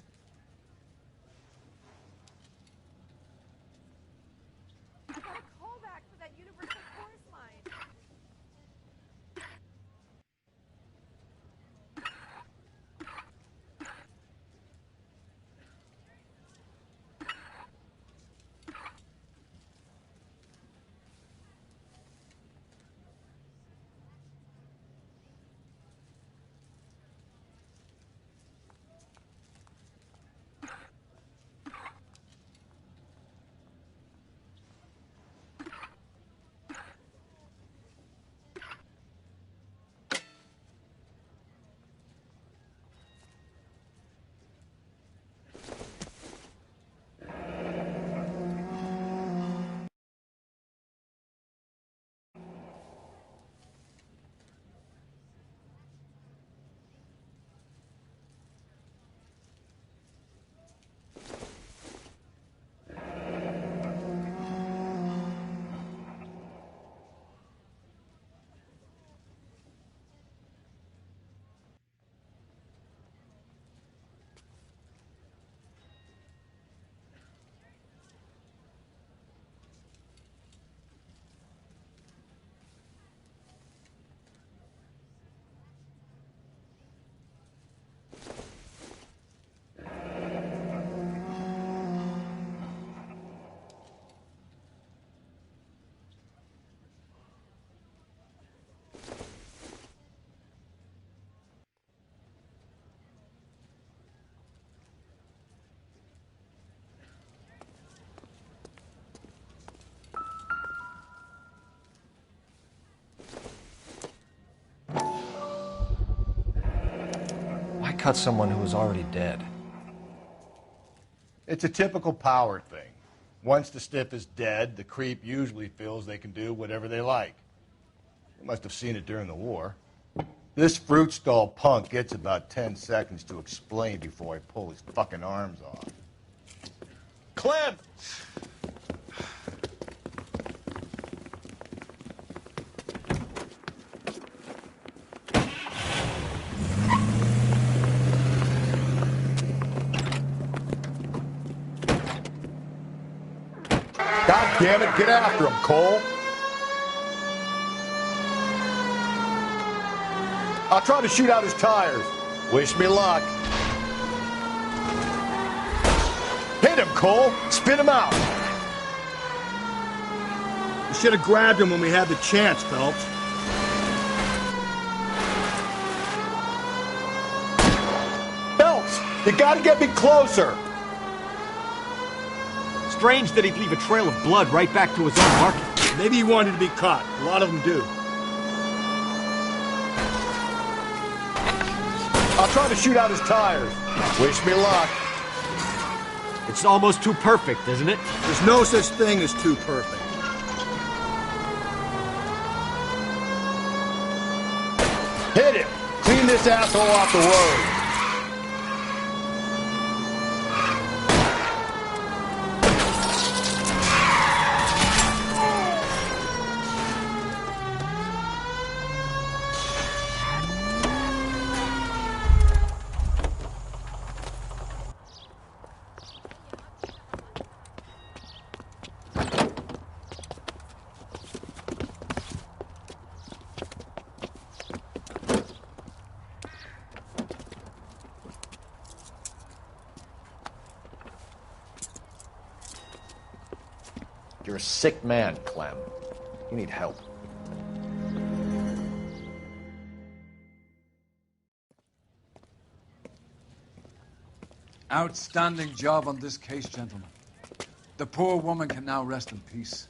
C: Why cut someone who was already dead?
B: It's a typical power thing. Once the stiff is dead, the creep usually feels they can do whatever they like. They must have seen it during the war. This fruit stall punk gets about 10 seconds to explain before I pull his fucking arms off.
F: Clem!
B: God damn it, get after him, Cole. I'll try to shoot out his tires. Wish me luck. Hit him, Cole. Spit him out. We should have grabbed him when we had the chance, Phelps. Phelps, you gotta get me closer.
D: Strange that he'd leave a trail of blood right back to his own market.
B: Maybe he wanted to be caught. A lot of them do. I'll try to shoot out his tires. Wish me luck.
D: It's almost too perfect, isn't it?
B: There's no such thing as too perfect. Hit him! Clean this asshole off the road.
D: You're a sick man, Clem. You need help.
A: Outstanding job on this case, gentlemen. The poor woman can now rest in peace.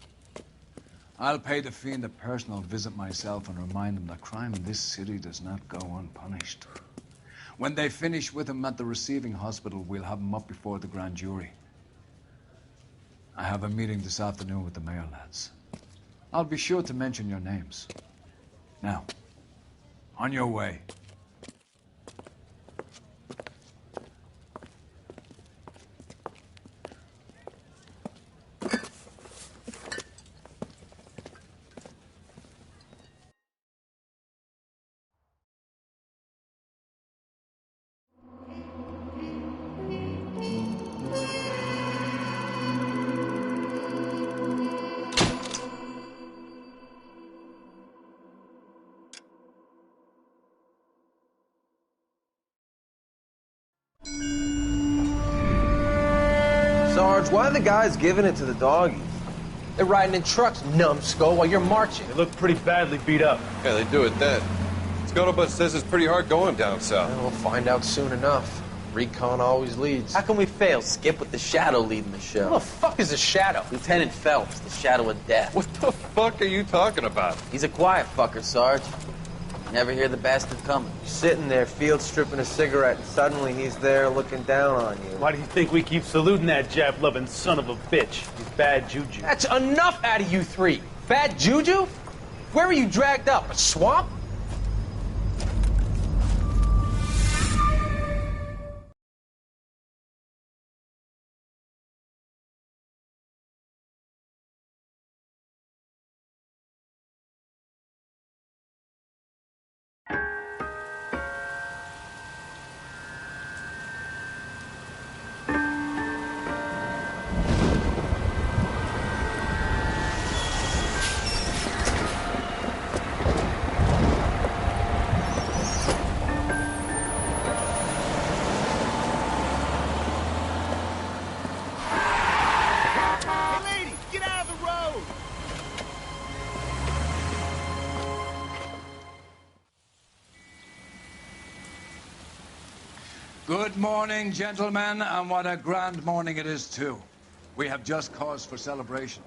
A: I'll pay the fiend a personal visit myself and remind him that crime in this city does not go unpunished. When they finish with him at the receiving hospital, we'll have him up before the grand jury. I have a meeting this afternoon with the mayor lads. I'll be sure to mention your names. Now, on your way.
E: Sarge, why are the guys giving it to the doggies? They're riding in trucks, numbskull, while you're marching.
F: They look pretty badly beat up.
G: Yeah, they do it then. Scuttlebutt says it's pretty hard going down south.
E: We'll find out soon enough. Recon always leads.
L: How can we fail, Skip, with the Shadow leading the show?
E: Who the fuck is the Shadow?
L: Lieutenant Phelps, the Shadow of Death.
G: What the fuck are you talking about?
L: He's a quiet fucker, Sarge. Never hear the bastard coming.
E: You're sitting there, field stripping a cigarette, and suddenly he's there looking down on you.
F: Why do you think we keep saluting that Jap-loving son of a bitch? He's bad juju.
E: That's enough out of you three. Bad juju? Where were you dragged up? A swamp?
A: Good morning, gentlemen, and what a grand morning it is, too. We have just cause for celebration.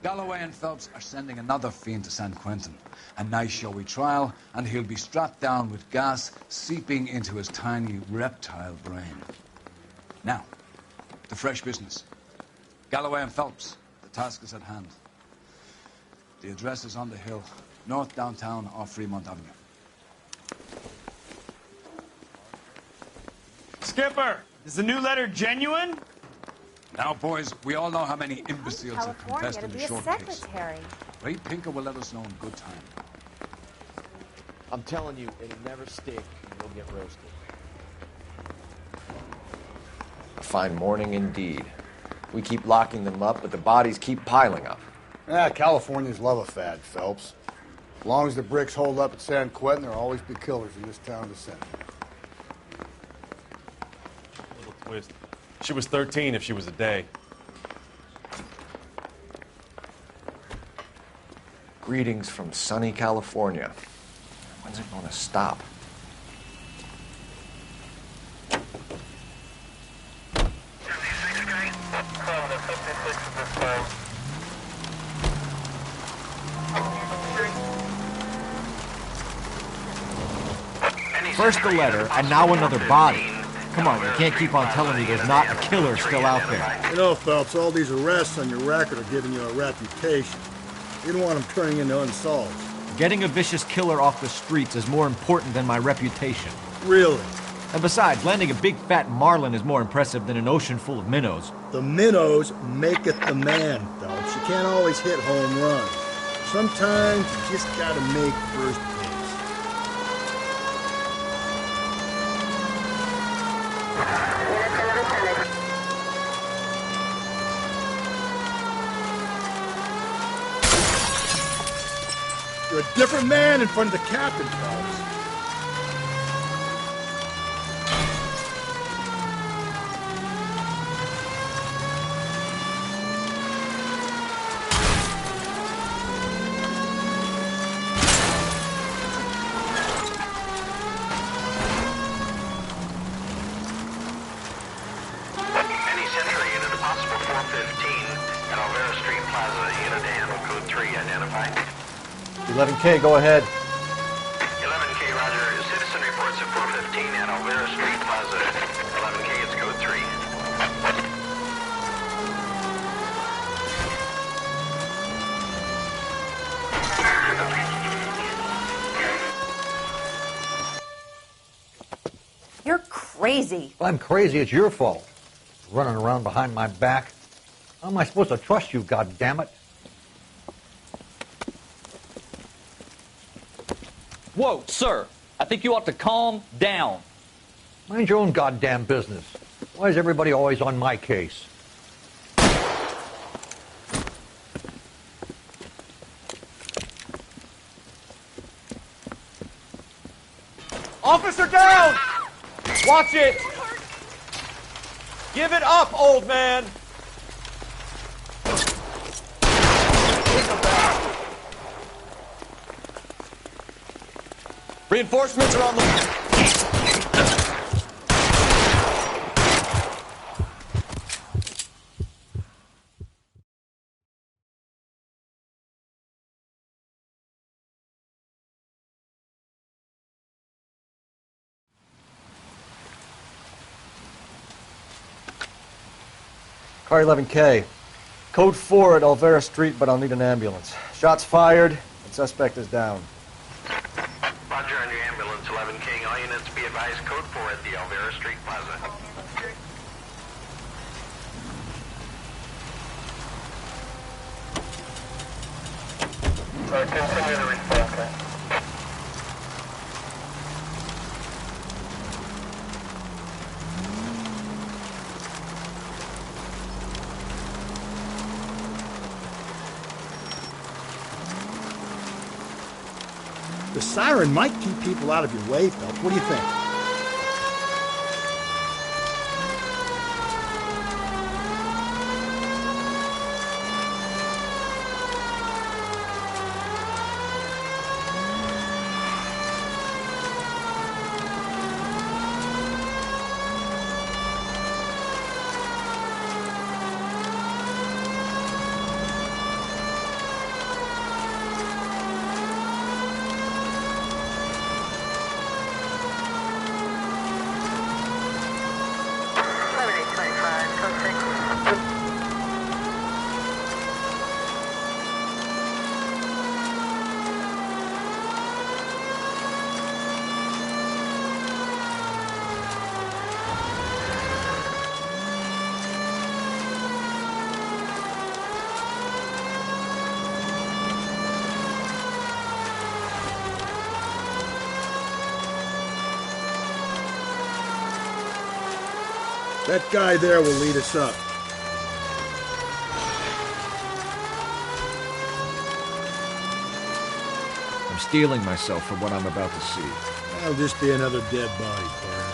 A: Galloway and Phelps are sending another fiend to San Quentin. A nice showy trial, and he'll be strapped down with gas seeping into his tiny reptile brain. Now, the fresh business. Galloway and Phelps, the task is at hand. The address is on the hill, north downtown off Fremont Avenue.
F: Skipper, is the new letter genuine?
A: Now, boys, we all know how many imbeciles have confessed in
J: to
A: a
J: be a
A: short case.
J: secretary.
A: Ray Pinker will let us know in good time.
D: I'm telling you, it'll never stick, and you'll get roasted.
C: A fine morning indeed. We keep locking them up, but the bodies keep piling up.
B: Californians love a fad, Phelps. As long as the bricks hold up at San Quentin, there'll always be killers in this town to send.
V: Little twist. She was 13 if she was a day.
C: Greetings from sunny California. When's it going to stop?
D: First the letter, and now another body. Come on, you can't keep on telling me there's not a killer still out there.
B: You know, Phelps, all these arrests on your record are giving you a reputation. You don't want them turning into unsolved.
D: Getting a vicious killer off the streets is more important than my reputation.
B: Really?
D: And besides, landing a big fat marlin is more impressive than an ocean full of minnows.
B: The minnows maketh the man, Phelps. You can't always hit home runs. Sometimes you just gotta make first base. You're a different man in front of the captain, Phelps.
K: Any Century unit, a possible 415 at Alvera Street Plaza, unit AM, code 3, identified.
C: 11K, go ahead.
K: 11K, roger. Citizen reports at 415 at Alvera Street Plaza. 11K, it's code 3.
J: You're crazy.
O: If I'm crazy, it's your fault. Running around behind my back. How am I supposed to trust you, goddammit?
X: Whoa, sir. I think you ought to calm down.
O: Mind your own goddamn business. Why is everybody always on my case?
V: Officer down! Watch it! Give it up, old man! Reinforcements are on the way.
C: Car 11K. Code 4 at Alvera Street, but I'll need an ambulance. Shots fired, and suspect is down.
K: Roger on your ambulance, 11K. All units be advised, code 4 at the Alvera Street Plaza. Continue to respond, sir.
B: The siren might keep people out of your way, Phelps. What do you think? That guy there will lead us up.
C: I'm steeling myself for what I'm about to see.
B: That'll just be another dead body, Cora.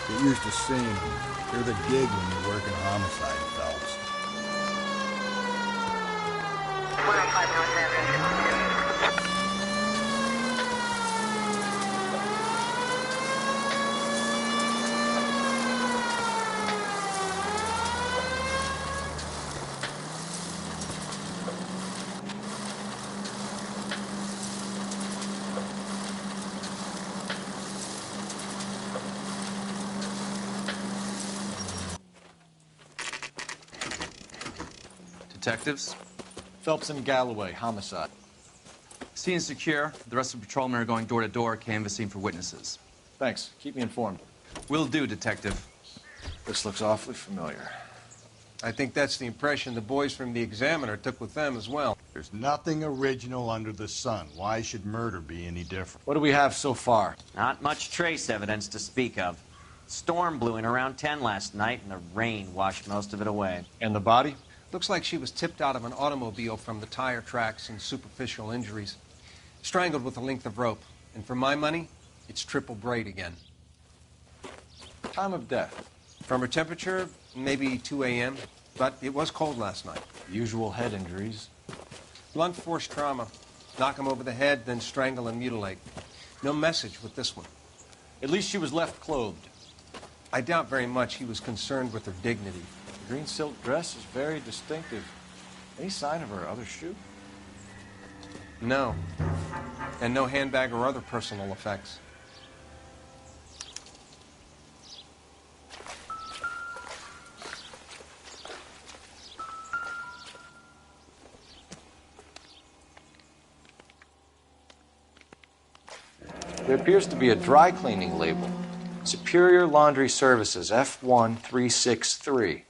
B: Get used to seeing them. You're the gig when you're working homicide, fellas.
I: Detectives?
D: Phelps and Galloway, homicide.
I: Scene secure. The rest of the patrolmen are going door to door, canvassing for witnesses.
D: Thanks. Keep me informed.
I: Will do, Detective.
C: This looks awfully familiar.
G: I think that's the impression the boys from the Examiner took with them as well.
B: There's nothing original under the sun. Why should murder be any different?
D: What do we have so far?
H: Not much trace evidence to speak of. Storm blew in around 10 last night, and the rain washed most of it away.
D: And the body?
G: Looks like she was tipped out of an automobile from the tire tracks and superficial injuries. Strangled with a length of rope. And for my money, it's triple braid again.
D: Time of death?
G: From her temperature, maybe 2 a.m., but it was cold last night.
D: Usual head injuries.
G: Blunt force trauma. Knock him over the head, then strangle and mutilate. No message with this one.
D: At least she was left clothed.
G: I doubt very much he was concerned with her dignity.
D: The green silk dress is very distinctive. Any sign of her other shoe?
G: No. And no handbag or other personal effects.
C: There appears to be a dry cleaning label. Superior Laundry Services, F1363.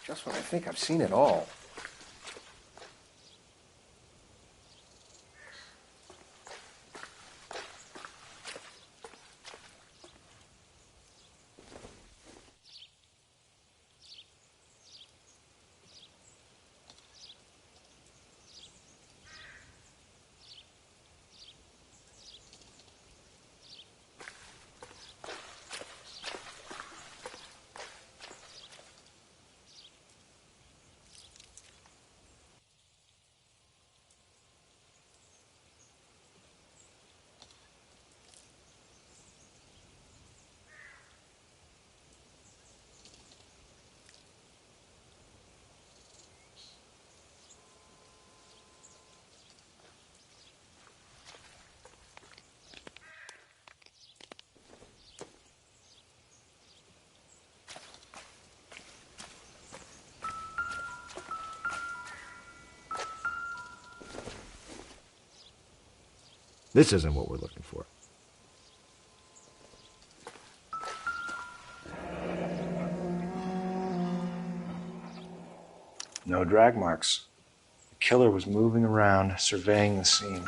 C: Just when I think I've seen it all.
D: This isn't what we're looking for.
C: No drag marks. The killer was moving around, surveying the scene.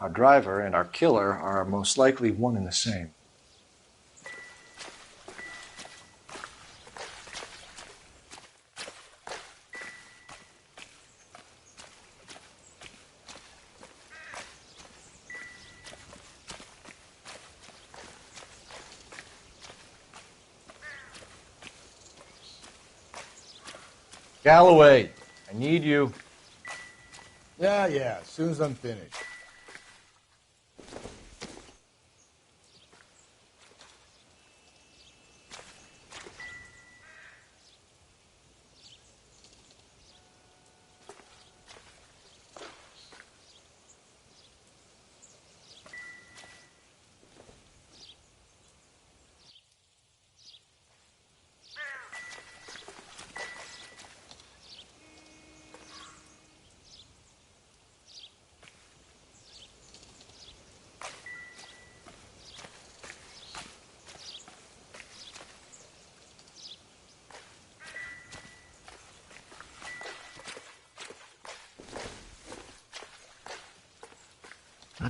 C: Our driver and our killer are most likely one and the same.
D: Galloway, I need you.
B: Yeah, as soon as I'm finished.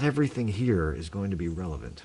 C: Not everything here is going to be relevant.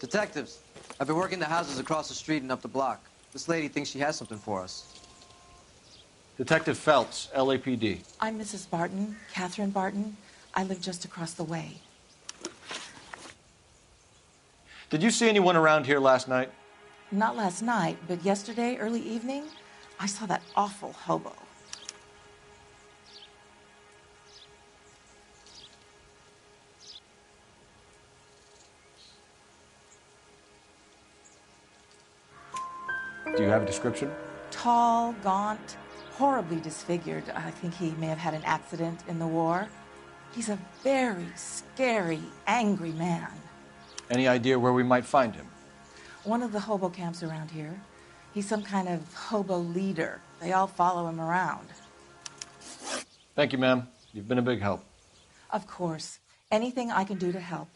M: Detectives, I've been working the houses across the street and up the block. This lady thinks she has something for us.
C: Detective Phelps, LAPD.
N: I'm Mrs. Barton, Catherine Barton. I live just across the way.
C: Did you see anyone around here last night?
N: Not last night, but yesterday, early evening, I saw that awful hobo.
C: Do you have a description?
N: Tall, gaunt, horribly disfigured. I think he may have had an accident in the war. He's a very scary, angry man.
C: Any idea where we might find him?
N: One of the hobo camps around here. He's some kind of hobo leader. They all follow him around.
C: Thank you, ma'am. You've been a big help.
N: Of course. Anything I can do to help.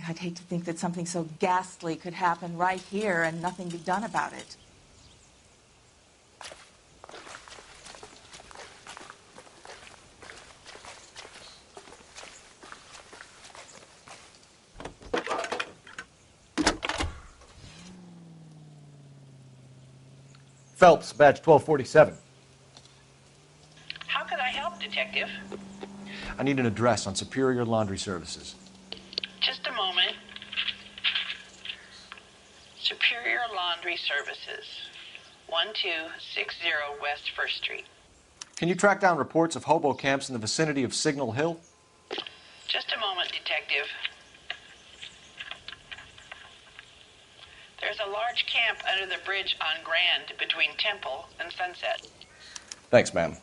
N: I'd hate to think that something so ghastly could happen right here and nothing be done about it.
C: Phelps, badge 1247.
R: How can I help, Detective?
C: I need an address on Superior Laundry Services.
R: Just a moment. Superior Laundry Services, 1260 West 1st Street.
C: Can you track down reports of hobo camps in the vicinity of Signal Hill?
R: Just a moment, Detective. There's a large camp under the bridge on Grand between Temple and Sunset.
C: Thanks, ma'am.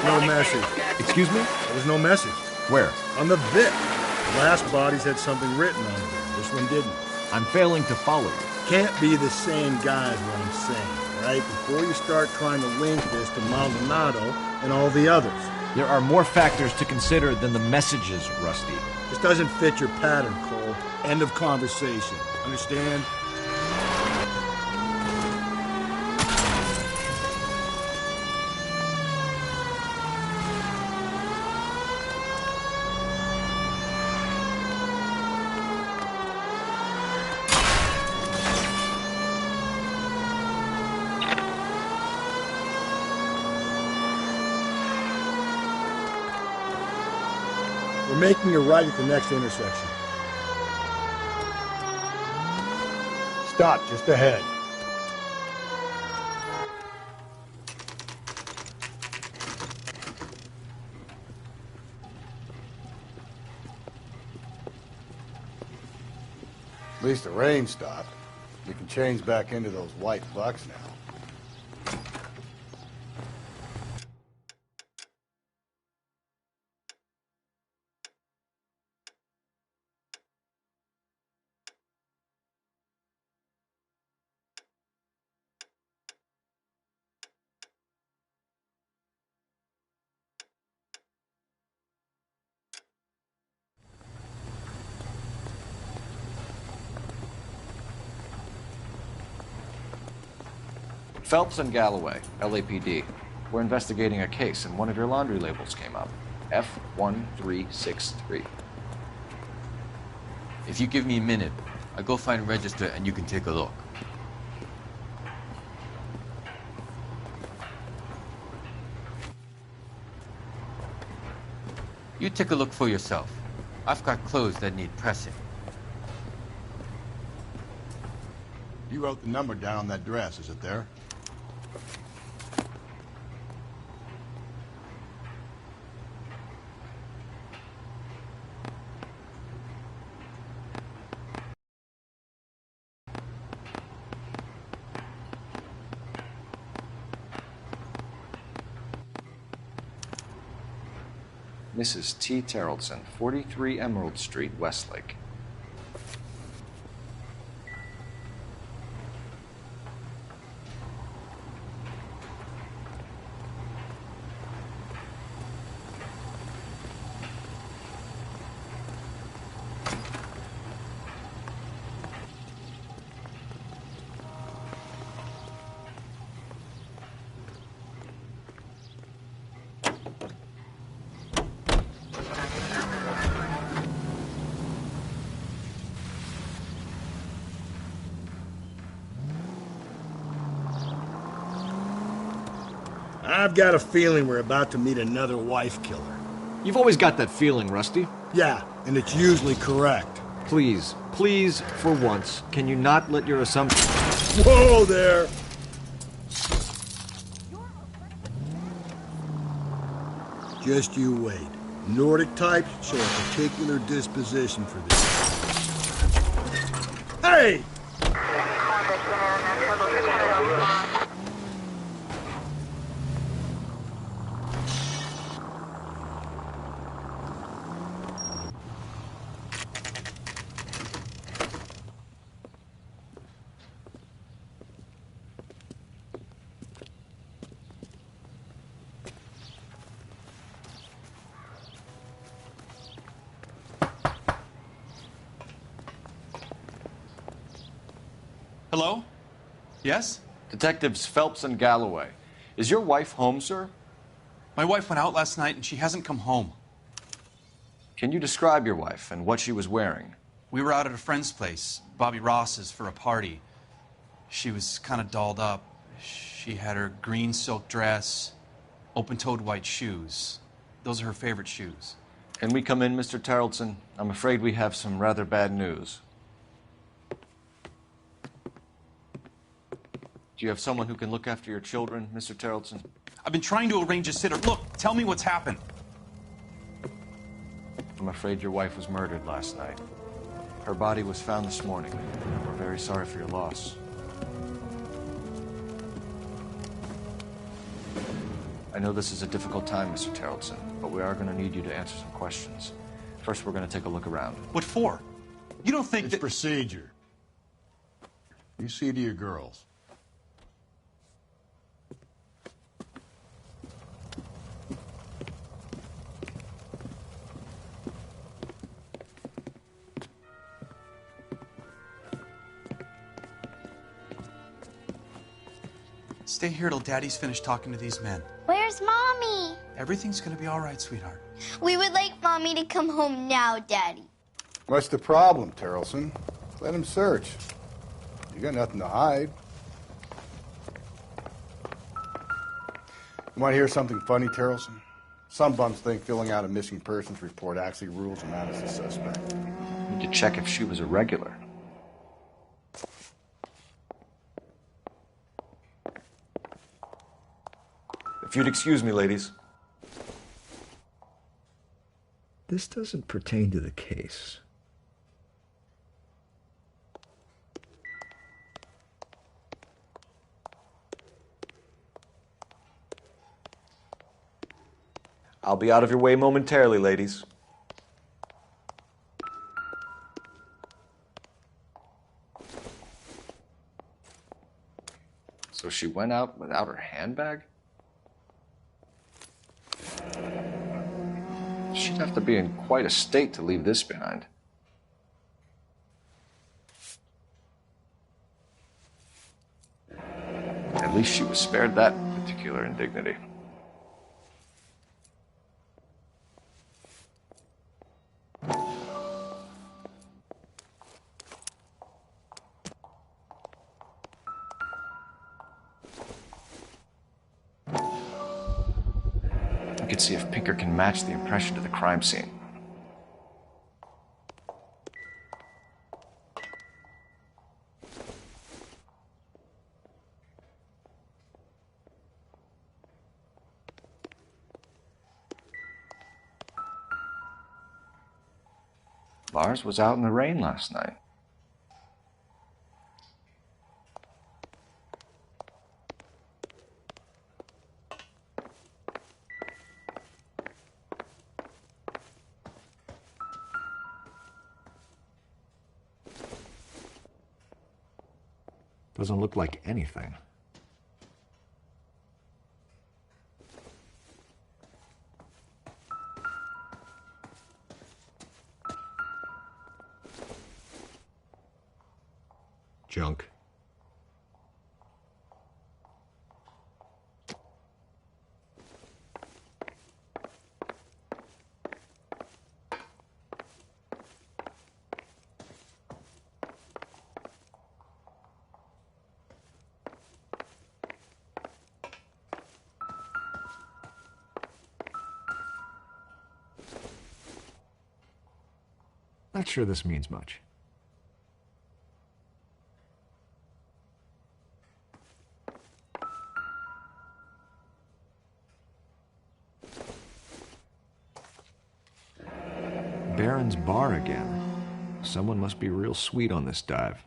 B: No message.
C: Excuse me?
B: There was no message.
C: Where?
B: On the VIP. The last bodies had something written on them. This one didn't.
C: I'm failing to follow you.
B: Can't be the same guy is what I'm saying, right? Before you start trying to link this to Maldonado and all the others.
C: There are more factors to consider than the messages, Rusty.
B: This doesn't fit your pattern, Cole. End of conversation. Understand? We're making a right at the next intersection. Stop just ahead. At least the rain stopped. We can change back into those white bucks now.
C: Phelps and Galloway, LAPD. We're investigating a case, and one of your laundry labels came up. F1363.
S: If you give me a minute, I'll go find a register and you can take a look. You take a look for yourself. I've got clothes that need pressing.
B: You wrote the number down on that dress, is it there?
C: Mrs. T. Terrellson, 43 Emerald Street, Westlake.
B: I've got a feeling we're about to meet another wife killer.
D: You've always got that feeling, Rusty.
B: Yeah, and it's usually correct.
D: Please, please, for once, can you not let your assumptions...
B: Whoa there! Just you wait. Nordic types show a particular disposition for this. Hey!
I: Hello? Yes?
C: Detectives Phelps and Galloway. Is your wife home, sir?
I: My wife went out last night and she hasn't come home.
C: Can you describe your wife and what she was wearing?
I: We were out at a friend's place, Bobby Ross's, for a party. She was kind of dolled up. She had her green silk dress, open-toed white shoes. Those are her favorite shoes.
C: Can we come in, Mr. Terrellson? I'm afraid we have some rather bad news. Do you have someone who can look after your children, Mr. Terrellson?
I: I've been trying to arrange a sitter. Look, tell me what's happened.
C: I'm afraid your wife was murdered last night. Her body was found this morning. We're very sorry for your loss. I know this is a difficult time, Mr. Terrellson, but we are going to need you to answer some questions. First, we're going to take a look around.
I: What for? You don't think
B: it's procedure. You see to your girls.
I: Stay here till Daddy's finished talking to these men.
T: Where's Mommy?
I: Everything's gonna be all right, sweetheart.
T: We would like Mommy to come home now, Daddy.
B: What's the problem, Terrellson? Let him search. You got nothing to hide. You want to hear something funny, Terrellson? Some bums think filling out a missing persons report actually rules him out as a suspect.
C: Need to check if she was a regular. If you'd excuse me, ladies.
D: This doesn't pertain to the case.
C: I'll be out of your way momentarily, ladies. So she went out without her handbag? She'd have to be in quite a state to leave this behind. At At least she was spared that particular indignity. I could see if Pinker can match the impression to the crime scene. Lars was out in the rain last night. Doesn't look like anything. Junk. Not sure this means much. Baron's bar again. Someone must be real sweet on this dive.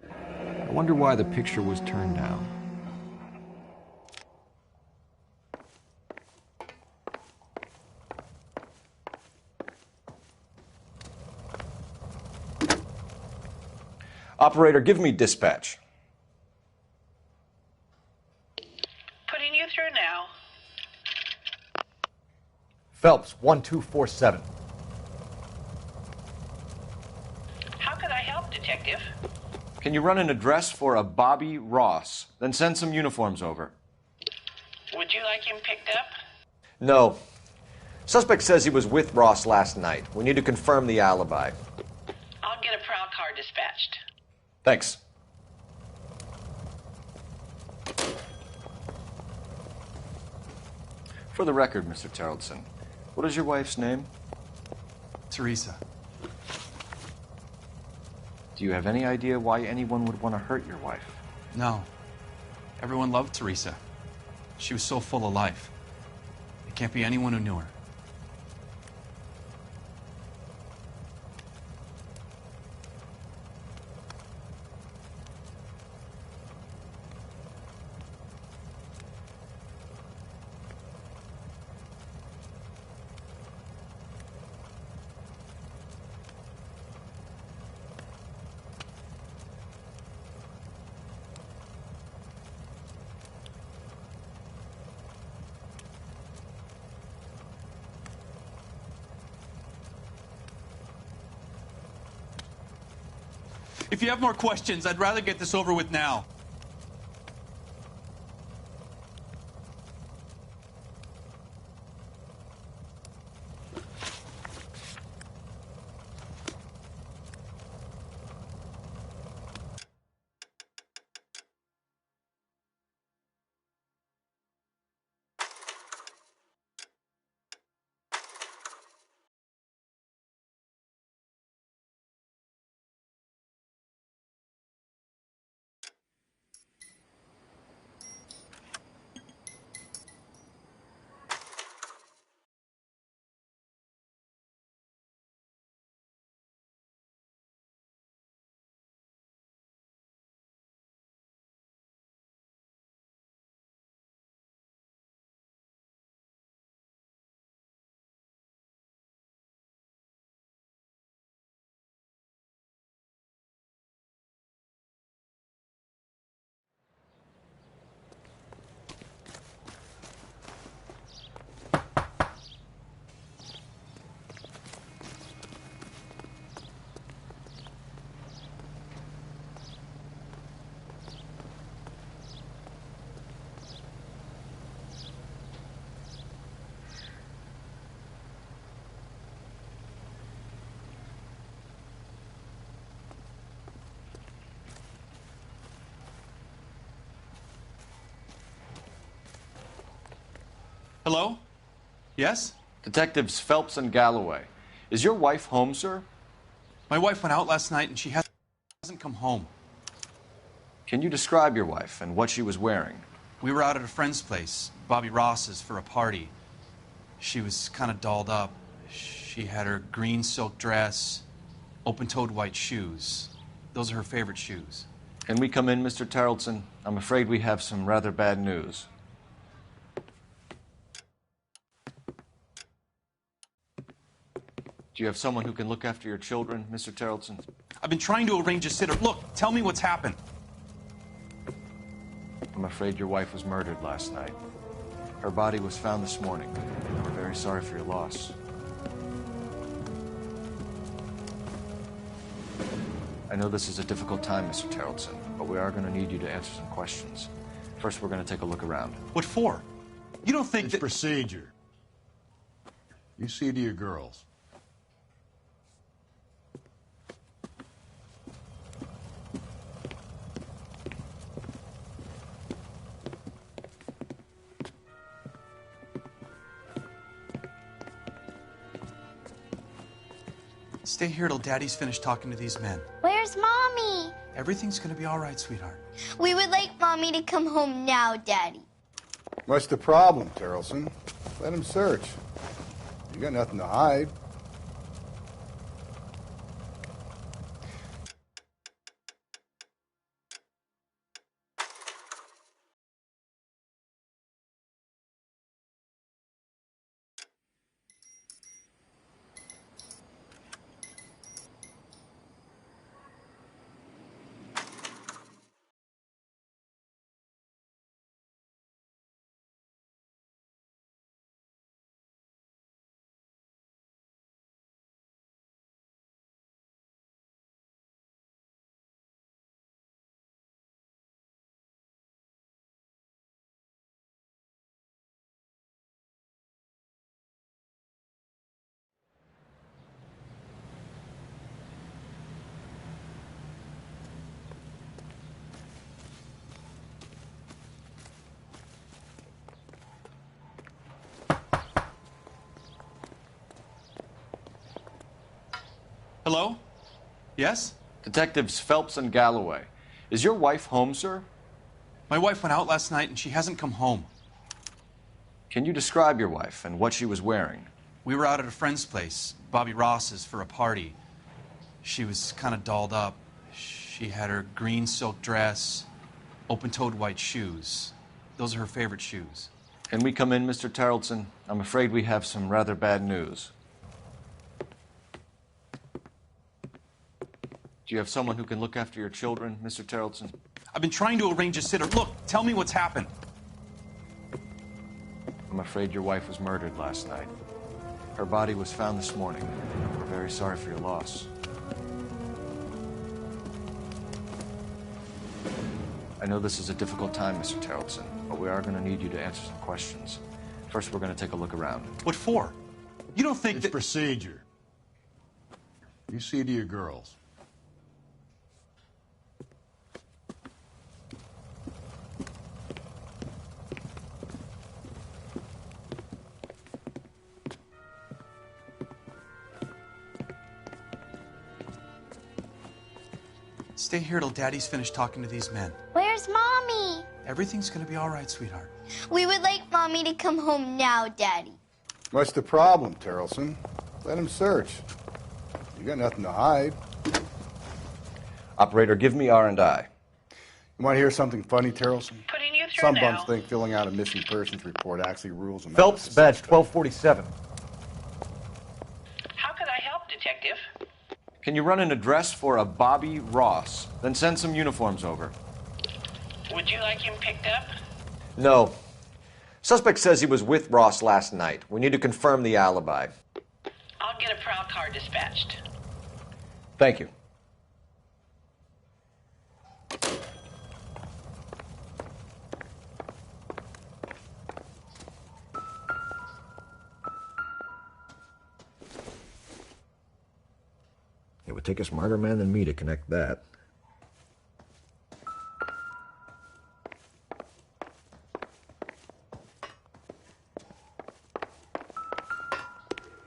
C: I wonder why the picture was turned down. Operator, give me dispatch.
R: Putting you through now.
D: Phelps, 1247.
R: How could I help, Detective?
C: Can you run an address for a Bobby Ross? Then send some uniforms over.
R: Would you like him picked up?
C: No. Suspect says he was with Ross last night. We need to confirm the alibi.
R: I'll get a prowl car dispatched.
C: Thanks. For the record, Mr. Terrelson, what is your wife's name?
I: Teresa.
C: Do you have any idea why anyone would want to hurt your wife?
I: No. Everyone loved Teresa. She was so full of life. It can't be anyone who knew her. If you have more questions, I'd rather get this over with now. Hello? Yes?
C: Detectives Phelps and Galloway. Is your wife home, sir?
I: My wife went out last night and she hasn't come home.
C: Can you describe your wife and what she was wearing?
I: We were out at a friend's place, Bobby Ross's, for a party. She was kind of dolled up. She had her green silk dress, open-toed white shoes. Those are her favorite shoes.
C: Can we come in, Mr. Tarleton? I'm afraid we have some rather bad news. Do you have someone who can look after your children, Mr. Tarleton?
I: I've been trying to arrange a sitter. Look, tell me what's happened.
C: I'm afraid your wife was murdered last night. Her body was found this morning. We're very sorry for your loss. I know this is a difficult time, Mr. Tarleton, but we are going to need you to answer some questions. First, we're going to take a look around.
I: What for? You don't think
B: it's
I: that...
B: procedure. You see to your girls.
I: Stay here till Daddy's finished talking to these men.
T: Where's Mommy?
I: Everything's gonna be all right, sweetheart.
T: We would like Mommy to come home now, Daddy.
B: What's the problem, Tarleton? Let him search. You got nothing to hide.
I: Hello? Yes?
C: Detectives Phelps and Galloway. Is your wife home, sir?
I: My wife went out last night and she hasn't come home.
C: Can you describe your wife and what she was wearing?
I: We were out at a friend's place, Bobby Ross's, for a party. She was kind of dolled up. She had her green silk dress, open-toed white shoes. Those are her favorite shoes.
C: Can we come in, Mr. Tarleton? I'm afraid we have some rather bad news. Do you have someone who can look after your children, Mr. Tarleton?
I: I've been trying to arrange a sitter. Look, tell me what's happened.
C: I'm afraid your wife was murdered last night. Her body was found this morning. We're very sorry for your loss. I know this is a difficult time, Mr. Tarleton, but we are going to need you to answer some questions. First, we're going to take a look around.
I: What for? You don't think
B: it's
I: that...
B: procedure. You see to your girls.
I: Stay here till Daddy's finished talking to these men.
T: Where's Mommy?
I: Everything's gonna be all right, sweetheart.
T: We would like Mommy to come home now, Daddy.
B: What's the problem, Tarleton? Let him search. You got nothing to hide.
C: Operator, give me R&I.
B: You want to hear something funny, Tarleton?
R: Putting you through
B: Some
R: now.
B: bums think filling out a missing persons report actually rules them
O: Phelps,
B: out.
O: badge 1247.
R: How could I help, Detective?
C: Can you run an address for a Bobby Ross? Then send some uniforms over.
R: Would you like him picked up?
C: No. Suspect says he was with Ross last night. We need to confirm the alibi.
R: I'll get a prowl car dispatched.
C: Thank you.
O: It would take a smarter man than me to connect that.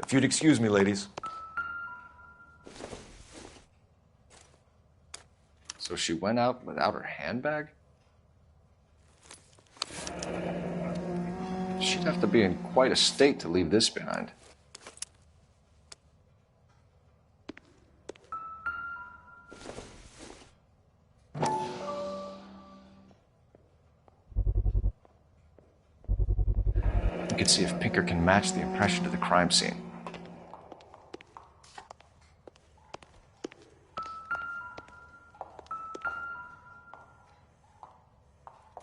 C: If you'd excuse me, ladies. So she went out without her handbag? She'd have to be in quite a state to leave this behind. We could see if Pinker can match the impression to the crime scene.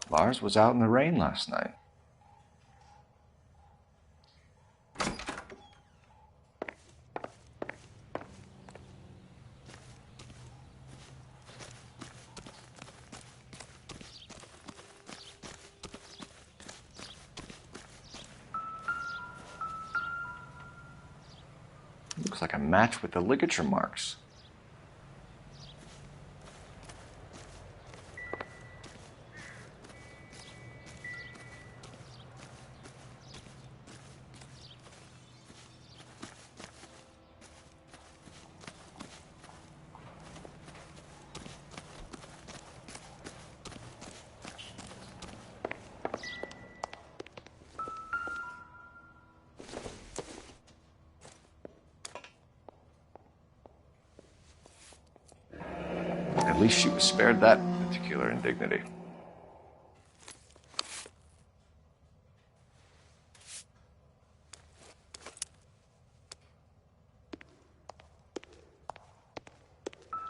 C: Lars was out in the rain last night. Looks like a match with the ligature marks. At least she was spared that particular indignity.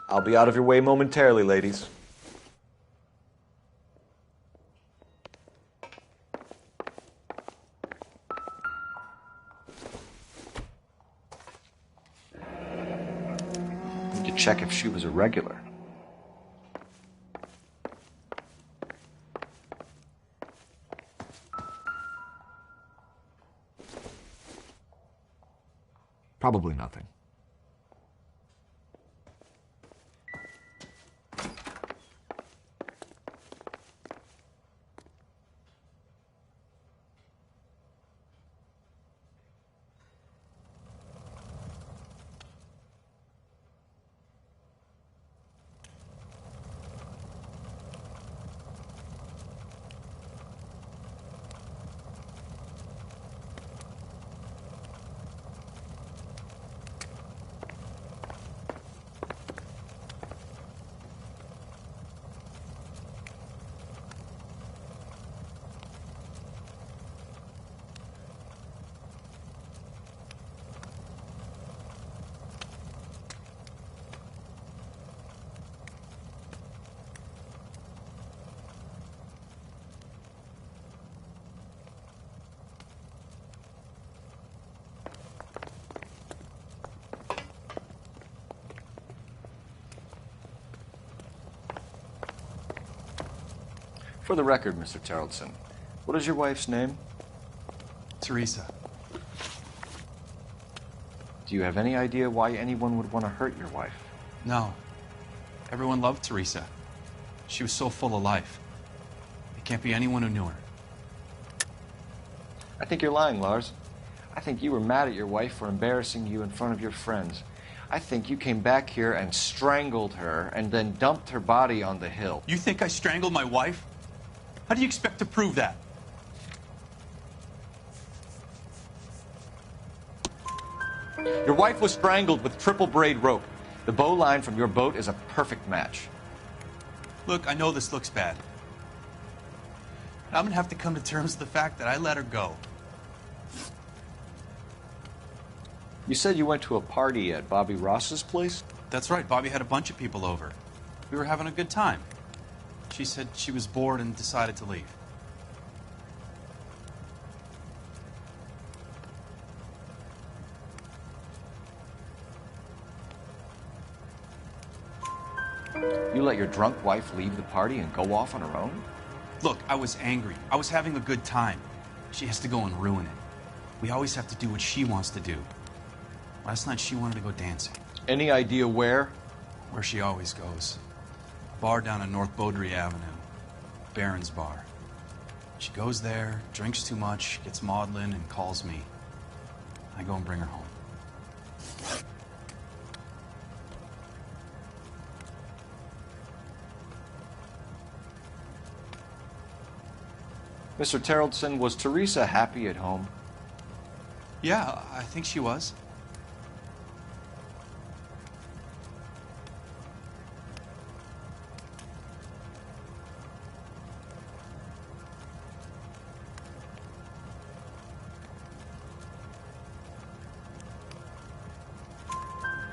C: I'll be out of your way momentarily, ladies. Need to check if she was a regular. Probably nothing. For the record, Mr. Terrelson, what is your wife's name?
I: Teresa.
C: Do you have any idea why anyone would want to hurt your wife?
I: No. Everyone loved Teresa. She was so full of life. It can't be anyone who knew her.
C: I think you're lying, Lars. I think you were mad at your wife for embarrassing you in front of your friends. I think you came back here and strangled her and then dumped her body on the hill.
I: You think I strangled my wife? How do you expect to prove that?
C: Your wife was strangled with triple braid rope. The bow line from your boat is a perfect match.
I: Look, I know this looks bad. I'm gonna have to come to terms with the fact that I let her go.
C: You said you went to a party at Bobby Ross's place?
I: That's right, Bobby had a bunch of people over. We were having a good time. She said she was bored and decided to leave.
C: You let your drunk wife leave the party and go off on her own?
I: Look, I was angry. I was having a good time. She has to go and ruin it. We always have to do what she wants to do. Last night she wanted to go dancing.
C: Any idea where?
I: Where she always goes. A bar down on North Beaudry Avenue. Baron's Bar. She goes there, drinks too much, gets maudlin, and calls me. I go and bring her home.
C: Mr. Terrellson, was Teresa happy at home?
I: Yeah, I think she was.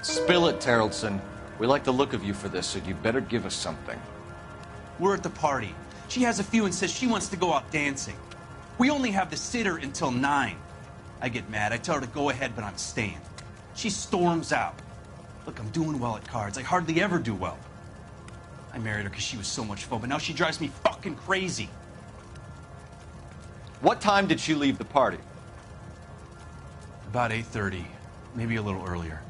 C: Spill it, Terrellson. We like the look of you for this, so you better give us something.
I: We're at the party. She has a few and says she wants to go out dancing. We only have the sitter until 9. I get mad. I tell her to go ahead, but I'm staying. She storms out. Look, I'm doing well at cards. I hardly ever do well. I married her because she was so much fun, but now she drives me fucking crazy.
C: What time did she leave the party?
I: About 8:30, maybe a little earlier.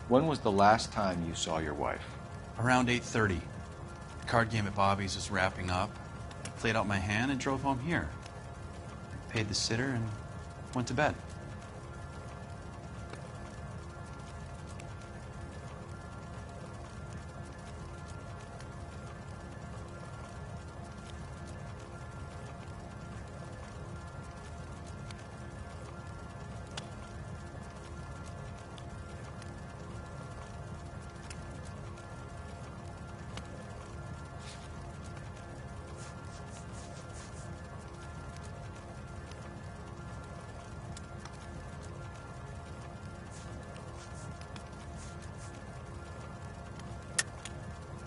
C: When was the last time you saw your wife?
I: Around 8:30. The card game at Bobby's was wrapping up. I played out my hand and drove home here. I paid the sitter and went to bed.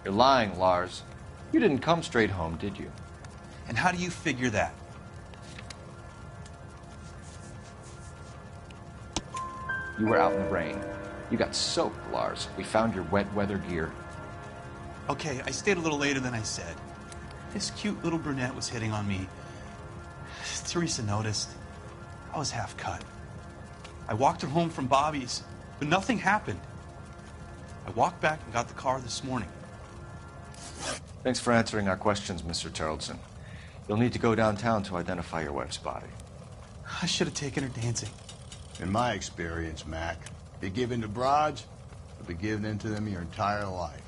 C: You're lying, Lars. You didn't come straight home, did you?
I: And how do you figure that?
C: You were out in the rain. You got soaked, Lars. We found your wet weather gear.
I: Okay, I stayed a little later than I said. This cute little brunette was hitting on me. Teresa noticed. I was half cut. I walked her home from Bobby's, but nothing happened. I walked back and got the car this morning.
C: Thanks for answering our questions, Mr. Terrellson. You'll need to go downtown to identify your wife's body.
I: I should have taken her dancing.
B: In my experience, Mac, you give in to broads, you'll be giving in to them your entire life.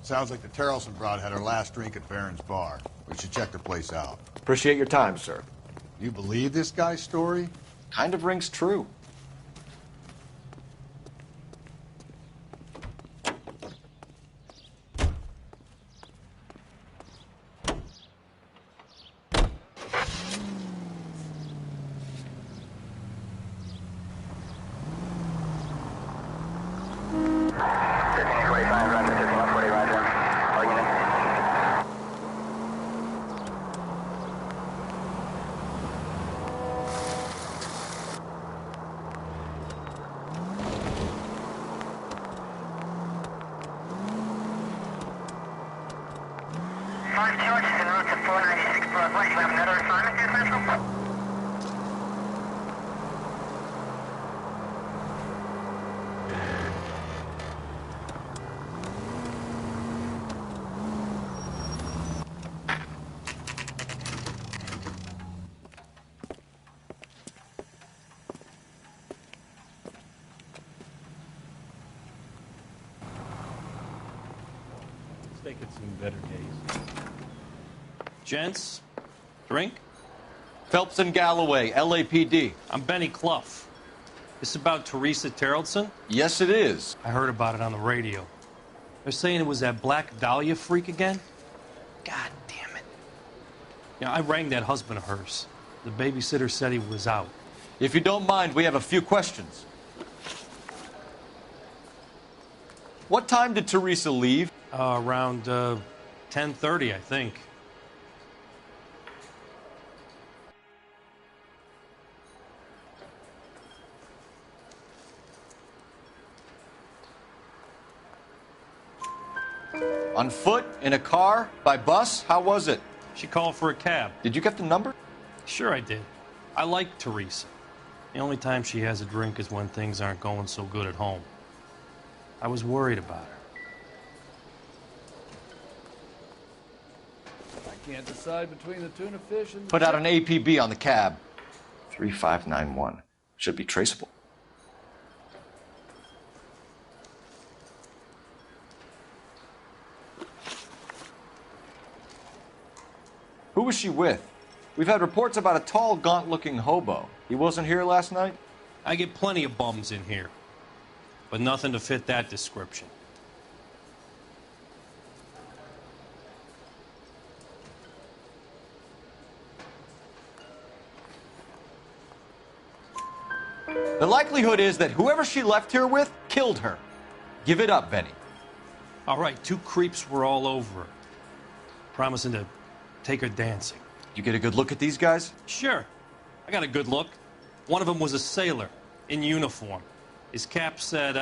B: Sounds like the Terrellson broad had her last drink at Barron's bar. We should check the place out.
C: Appreciate your time, sir.
B: You believe this guy's story?
C: Kind of rings true.
V: They could see better days. Gents, drink?
C: Phelps and Galloway, LAPD.
V: I'm Benny Clough. This about Teresa Terrellson?
C: Yes, it is.
V: I heard about it on the radio. They're saying it was that Black Dahlia freak again? God damn it. Yeah, I rang that husband of hers. The babysitter said he was out.
C: If you don't mind, we have a few questions. What time did Teresa leave?
V: Around 10:30, I think.
C: On foot? In a car? By bus? How was it?
V: She called for a cab.
C: Did you get the number?
V: Sure I did. I like Teresa. The only time she has a drink is when things aren't going so good at home. I was worried about her.
P: I can't decide between the tuna fish and...
C: Put out an APB on the cab. 3591. Should be traceable. Who was she with? We've had reports about a tall, gaunt-looking hobo. He wasn't here last night?
V: I get plenty of bums in here, but nothing to fit that description.
C: The likelihood is that whoever she left here with killed her. Give it up, Benny.
V: All right, 2 creeps were all over her, promising to take her dancing.
C: You get a good look at these guys?
V: Sure. I got a good look. One of them was a sailor in uniform. His cap said,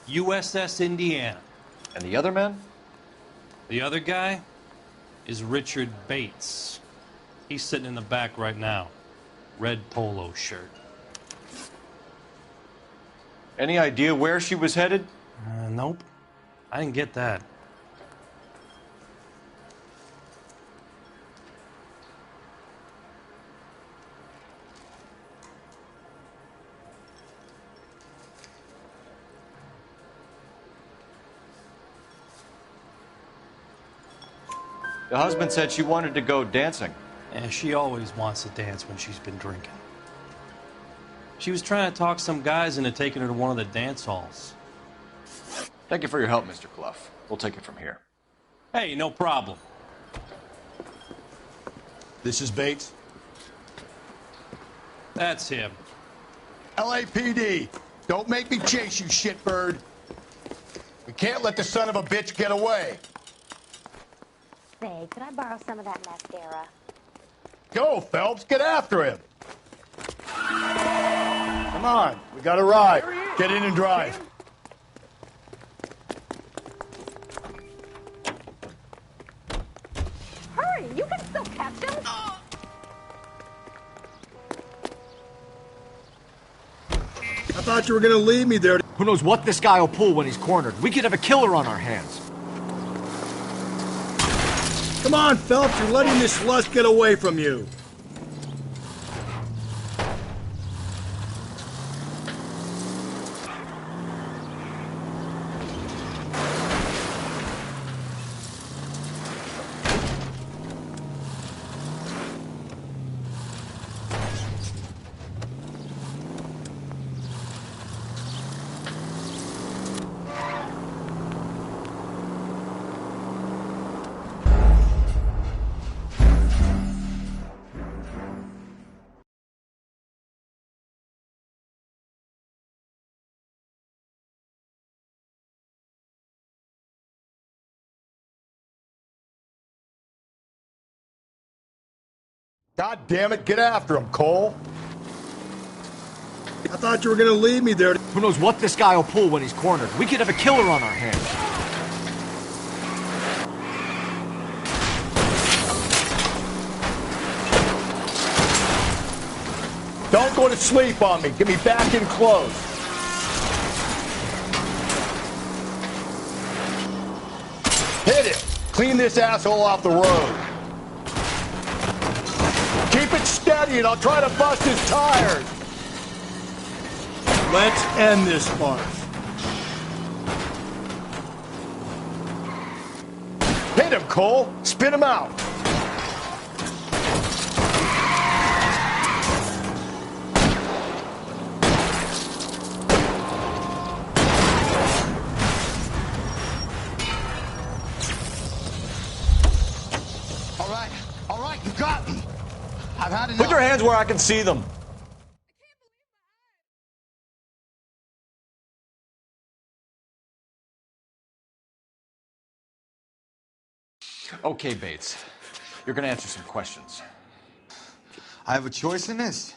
V: USS Indiana.
C: And the other man?
V: The other guy is Richard Bates. He's sitting in the back right now. Red polo shirt.
C: Any idea where she was headed?
V: Nope. I didn't get that.
C: The husband said she wanted to go dancing.
V: Yeah, she always wants to dance when she's been drinking. She was trying to talk some guys into taking her to one of the dance halls.
C: Thank you for your help, Mr. Clough. We'll take it from here.
V: Hey, no problem.
B: This is Bates.
V: That's him.
B: LAPD, don't make me chase you, shitbird. We can't let the son of a bitch get away.
J: Say, could I borrow some of that mascara?
B: Go, Phelps, get after him. Come on, we got a ride. Get in and drive.
J: Hurry, you can still catch him.
B: I thought you were gonna leave me there.
D: Who knows what this guy will pull when he's cornered? We could have a killer on our hands.
B: Come on, Phelps, you're letting this lust get away from you. God damn it, get after him, Cole. I thought you were gonna leave me there.
D: Who knows what this guy will pull when he's cornered? We could have a killer on our hands.
B: Don't go to sleep on me. Get me back in close. Hit it. Clean this asshole off the road. Keep it steady and I'll try to bust his tires. Let's end this farce. Hit him, Cole. Spin him out. All right, you got me. I've had enough.
C: Put your hands where I can see them. Okay, Bates. You're gonna answer some questions.
L: I have a choice in this.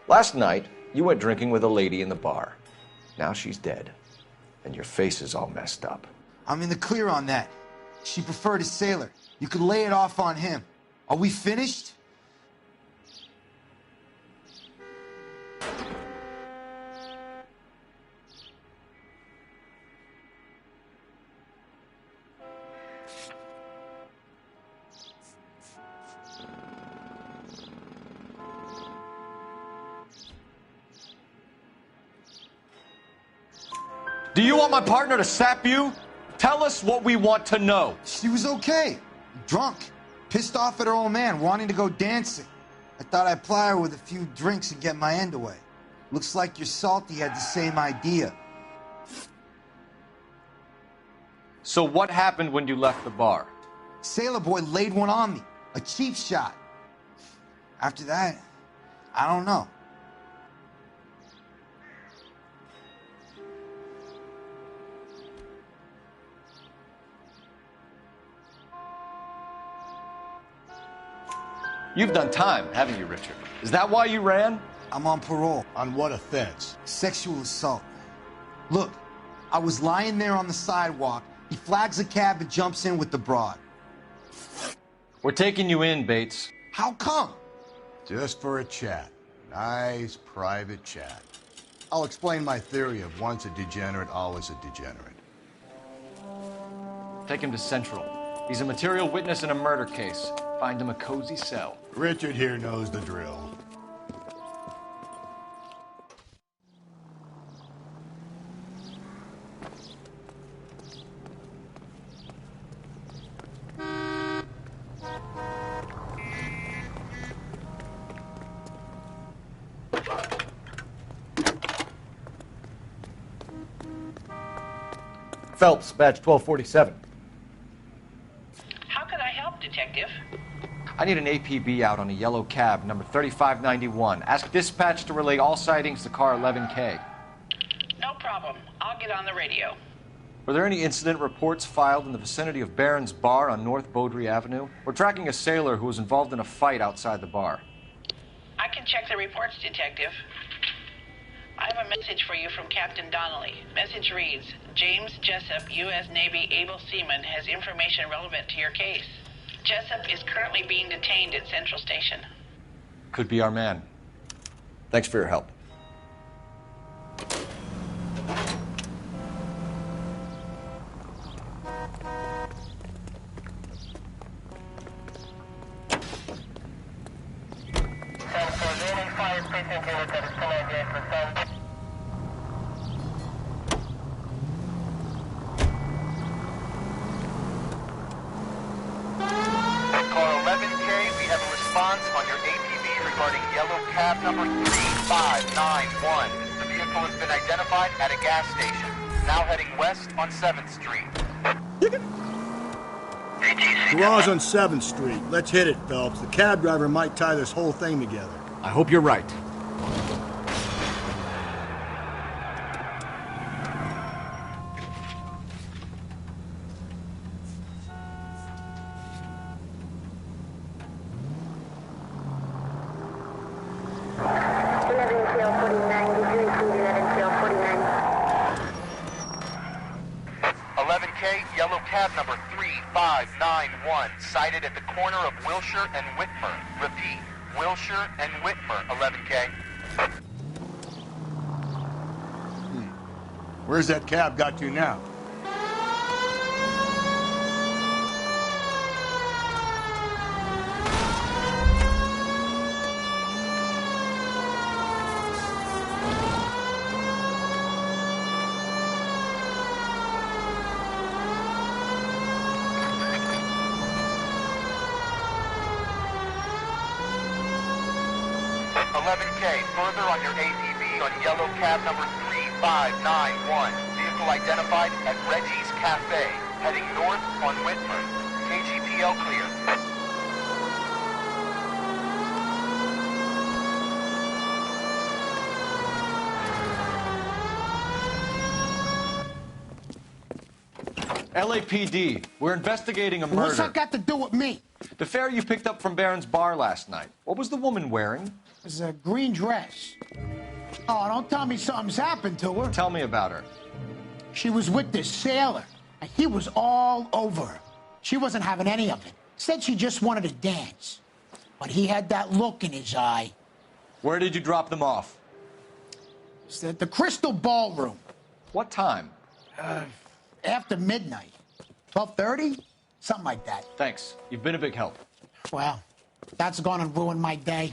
C: Last night, you went drinking with a lady in the bar. Now she's dead, and your face is all messed up.
L: I'm in the clear on that. She preferred a sailor. You could lay it off on him. Are we finished?
D: Do you want my partner to sap you? Tell us what we want to know.
L: She was okay. Drunk. Pissed off at her old man, wanting to go dancing. I thought I'd ply her with a few drinks and get my end away. Looks like your Salty had the same idea.
D: So what happened when you left the bar?
L: Sailor Boy laid one on me. A cheap shot. After that, I don't know.
D: You've done time, haven't you, Richard? Is that why you ran?
L: I'm on parole.
B: On what offense?
L: Sexual assault. Look, I was lying there on the sidewalk. He flags a cab and jumps in with the broad.
D: We're taking you in, Bates.
L: How come?
B: Just for a chat. Nice private chat. I'll explain my theory of once a degenerate, always a degenerate.
D: Take him to Central. He's a material witness in a murder case. Find him a cozy cell.
B: Richard here knows the drill.
D: Phelps, badge 1247.
R: How can I help, Detective?
C: I need an APB out on a yellow cab, number 3591. Ask dispatch to relay all sightings to car 11K.
R: No problem. I'll get on the radio.
C: Were there any incident reports filed in the vicinity of Barron's Bar on North Beaudry Avenue? We're tracking a sailor who was involved in a fight outside the bar.
R: I can check the reports, Detective. I have a message for you from Captain Donnelly. Message reads, James Jessup, U.S. Navy able seaman, has information relevant to your case. Jessup is currently being detained at Central Station.
C: Could be our man. Thanks for your help.
K: Car 11K, we have a response on your APB regarding yellow cab number 3591. The vehicle has been identified at a gas station, now heading west on 7th Street.
B: Garage on 7th Street. Let's hit it, Phelps. The cab driver might tie this whole thing together.
D: I hope you're right.
K: Sighted at the corner of Wilshire and Whitmer. Repeat, Wilshire and Whitmer, 11K.
B: Where's that cab got to now?
K: Further on your APB on yellow cab number 3591. Vehicle identified at Reggie's Cafe, heading north on Whitmer. KGPL clear.
C: LAPD, we're investigating a murder.
E: What's that got to do with me?
C: The fare you picked up from Barron's Bar last night. What was the woman wearing?
E: It was a green dress. Oh, don't tell me something's happened to her.
C: Tell me about her.
E: She was with this sailor, and he was all over her. She wasn't having any of it. Said she just wanted to dance. But he had that look in his eye.
C: Where did you drop them off?
E: It's at the Crystal Ballroom.
C: What time?
E: After midnight. 12:30? Something like that.
C: Thanks. You've been a big help.
E: Well, that's gonna ruin my day.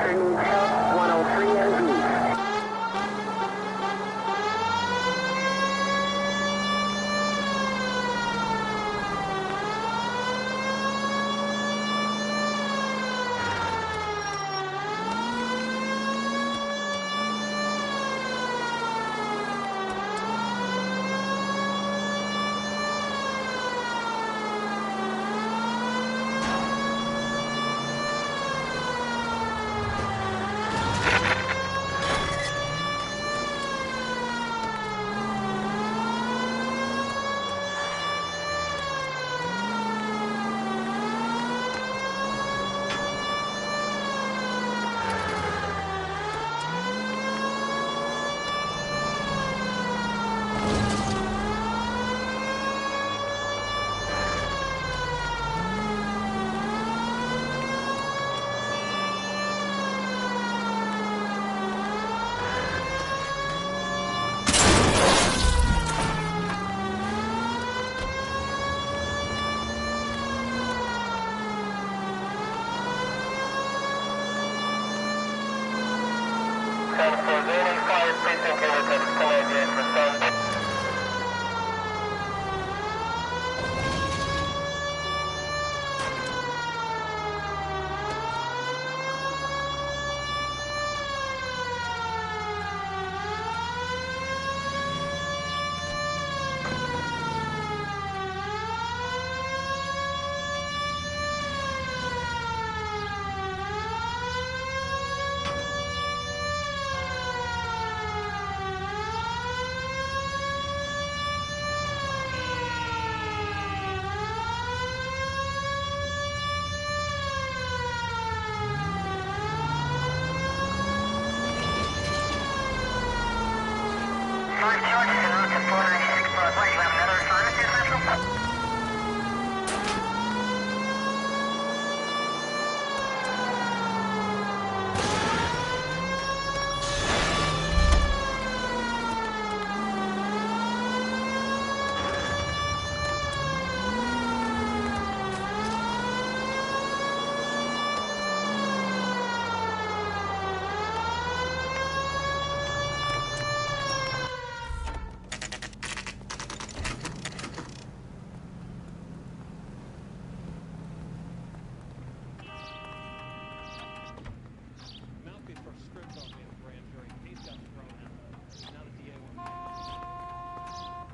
F: Officer needs help, 103 NV.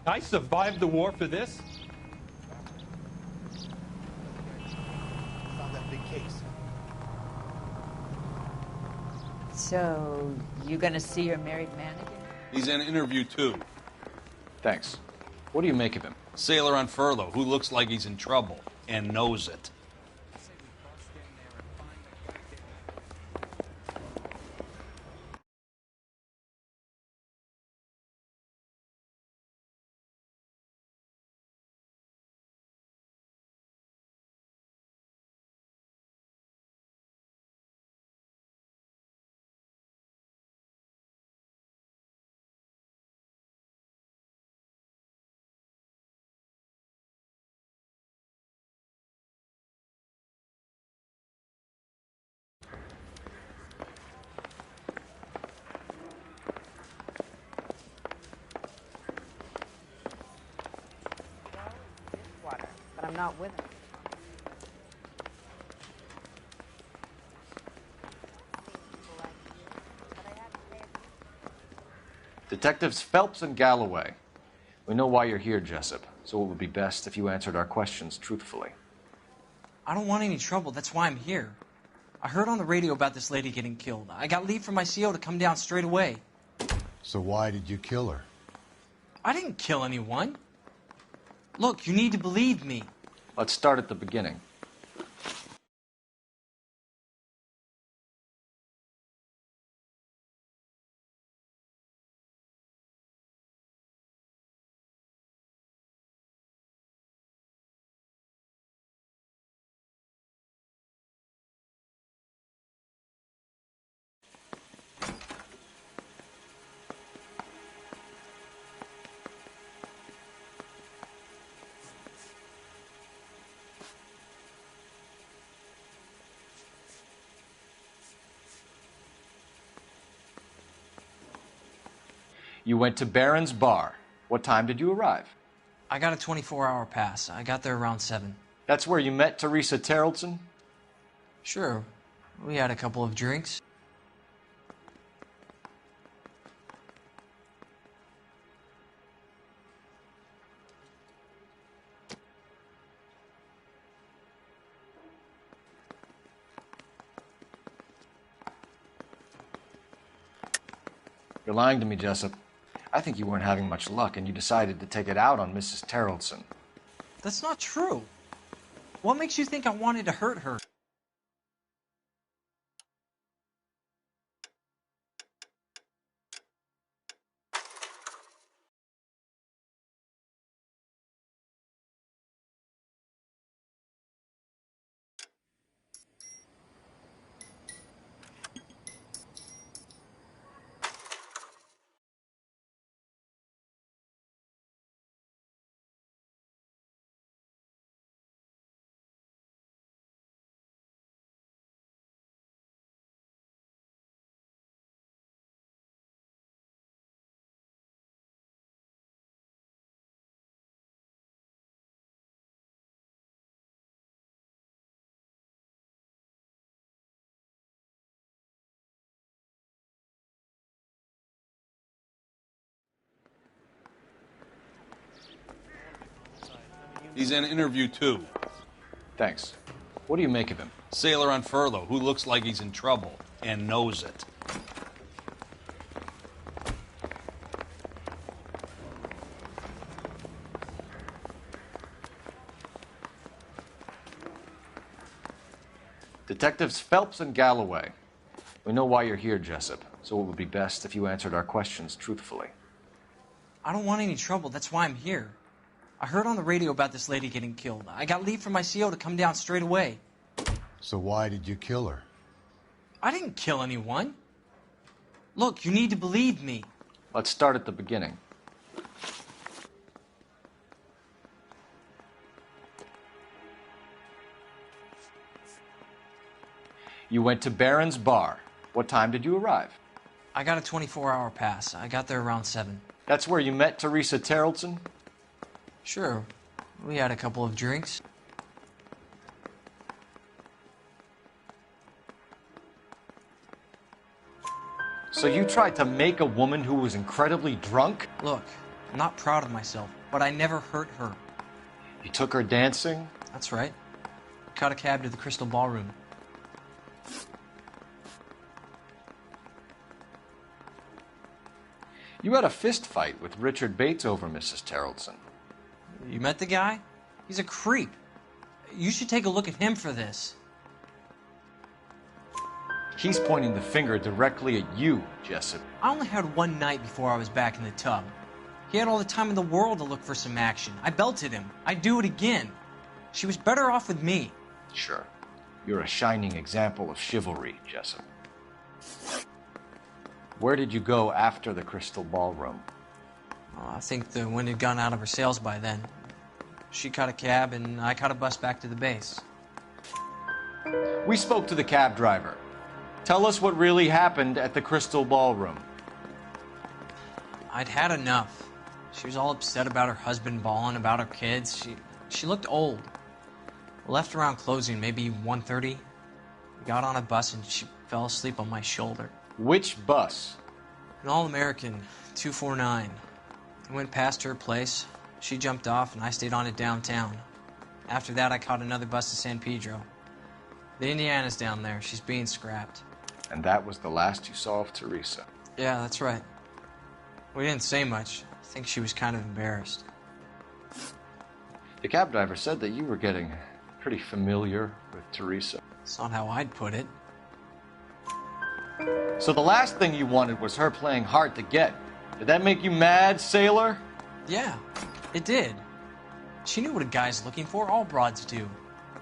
Q: I survived the war for this?
B: Found that big case.
U: So, you gonna see your married man again?
W: He's in interview 2.
C: Thanks. What do you make of him?
W: Sailor on furlough who looks like he's in trouble and knows it.
U: But I'm not with him.
C: Detectives Phelps and Galloway. We know why you're here, Jessup, so it would be best if you answered our questions truthfully.
Y: I don't want any trouble. That's why I'm here. I heard on the radio about this lady getting killed. I got leave from my CO to come down straight away.
B: So why did you kill her?
Y: I didn't kill anyone. Look, you need to believe me.
C: Let's start at the beginning. You went to Barron's Bar. What time did you arrive?
Y: I got a 24-hour pass. I got there around 7.
C: That's where you met Teresa Terrellson?
Y: Sure. We had a couple of drinks.
C: You're lying to me, Jessup. I think you weren't having much luck and you decided to take it out on Mrs. Terrellson.
Y: That's not true. What makes you think I wanted to hurt her?
W: He's in interview 2.
C: Thanks. What do you make of him?
W: Sailor on furlough who looks like he's in trouble and knows it.
C: Detectives Phelps and Galloway. We know why you're here, Jessup, so it would be best if you answered our questions truthfully.
Y: I don't want any trouble. That's why I'm here. I heard on the radio about this lady getting killed. I got leave from my CO to come down straight away.
B: So why did you kill her?
Y: I didn't kill anyone. Look, you need to believe me.
C: Let's start at the beginning. You went to Barron's Bar. What time did you arrive?
Y: I got a 24-hour pass. I got there around 7.
C: That's where you met Teresa Terrellson?
Y: Sure. We had a couple of drinks.
C: So you tried to make a woman who was incredibly drunk?
Y: Look, I'm not proud of myself, but I never hurt her.
C: You took her dancing?
Y: That's right. Caught a cab to the Crystal Ballroom.
C: You had a fist fight with Richard Bates over Mrs. Terrellson.
Y: You met the guy? He's a creep. You should take a look at him for this.
C: He's pointing the finger directly at you, Jessup.
Y: I only had one night before I was back in the tub. He had all the time in the world to look for some action. I belted him. I'd do it again. She was better off with me.
C: Sure. You're a shining example of chivalry, Jessup. Where did you go after the Crystal Ballroom?
Y: I think the wind had gone out of her sails by then. She caught a cab, and I caught a bus back to the base.
C: We spoke to the cab driver. Tell us what really happened at the Crystal Ballroom.
Y: I'd had enough. She was all upset about her husband bawling about her kids. She looked old. Left around closing, maybe 1:30. Got on a bus, and she fell asleep on my shoulder.
C: Which bus?
Y: An All-American, 249. I went past her place. She jumped off, and I stayed on it downtown. After that, I caught another bus to San Pedro. The Indiana's down there. She's being scrapped.
C: And that was the last you saw of Teresa?
Y: Yeah, that's right. We didn't say much. I think she was kind of embarrassed.
C: The cab driver said that you were getting pretty familiar with Teresa.
Y: That's not how I'd put it.
C: So the last thing you wanted was her playing hard to get. Did that make you mad, sailor?
Y: Yeah, it did. She knew what a guy's looking for. All broads do.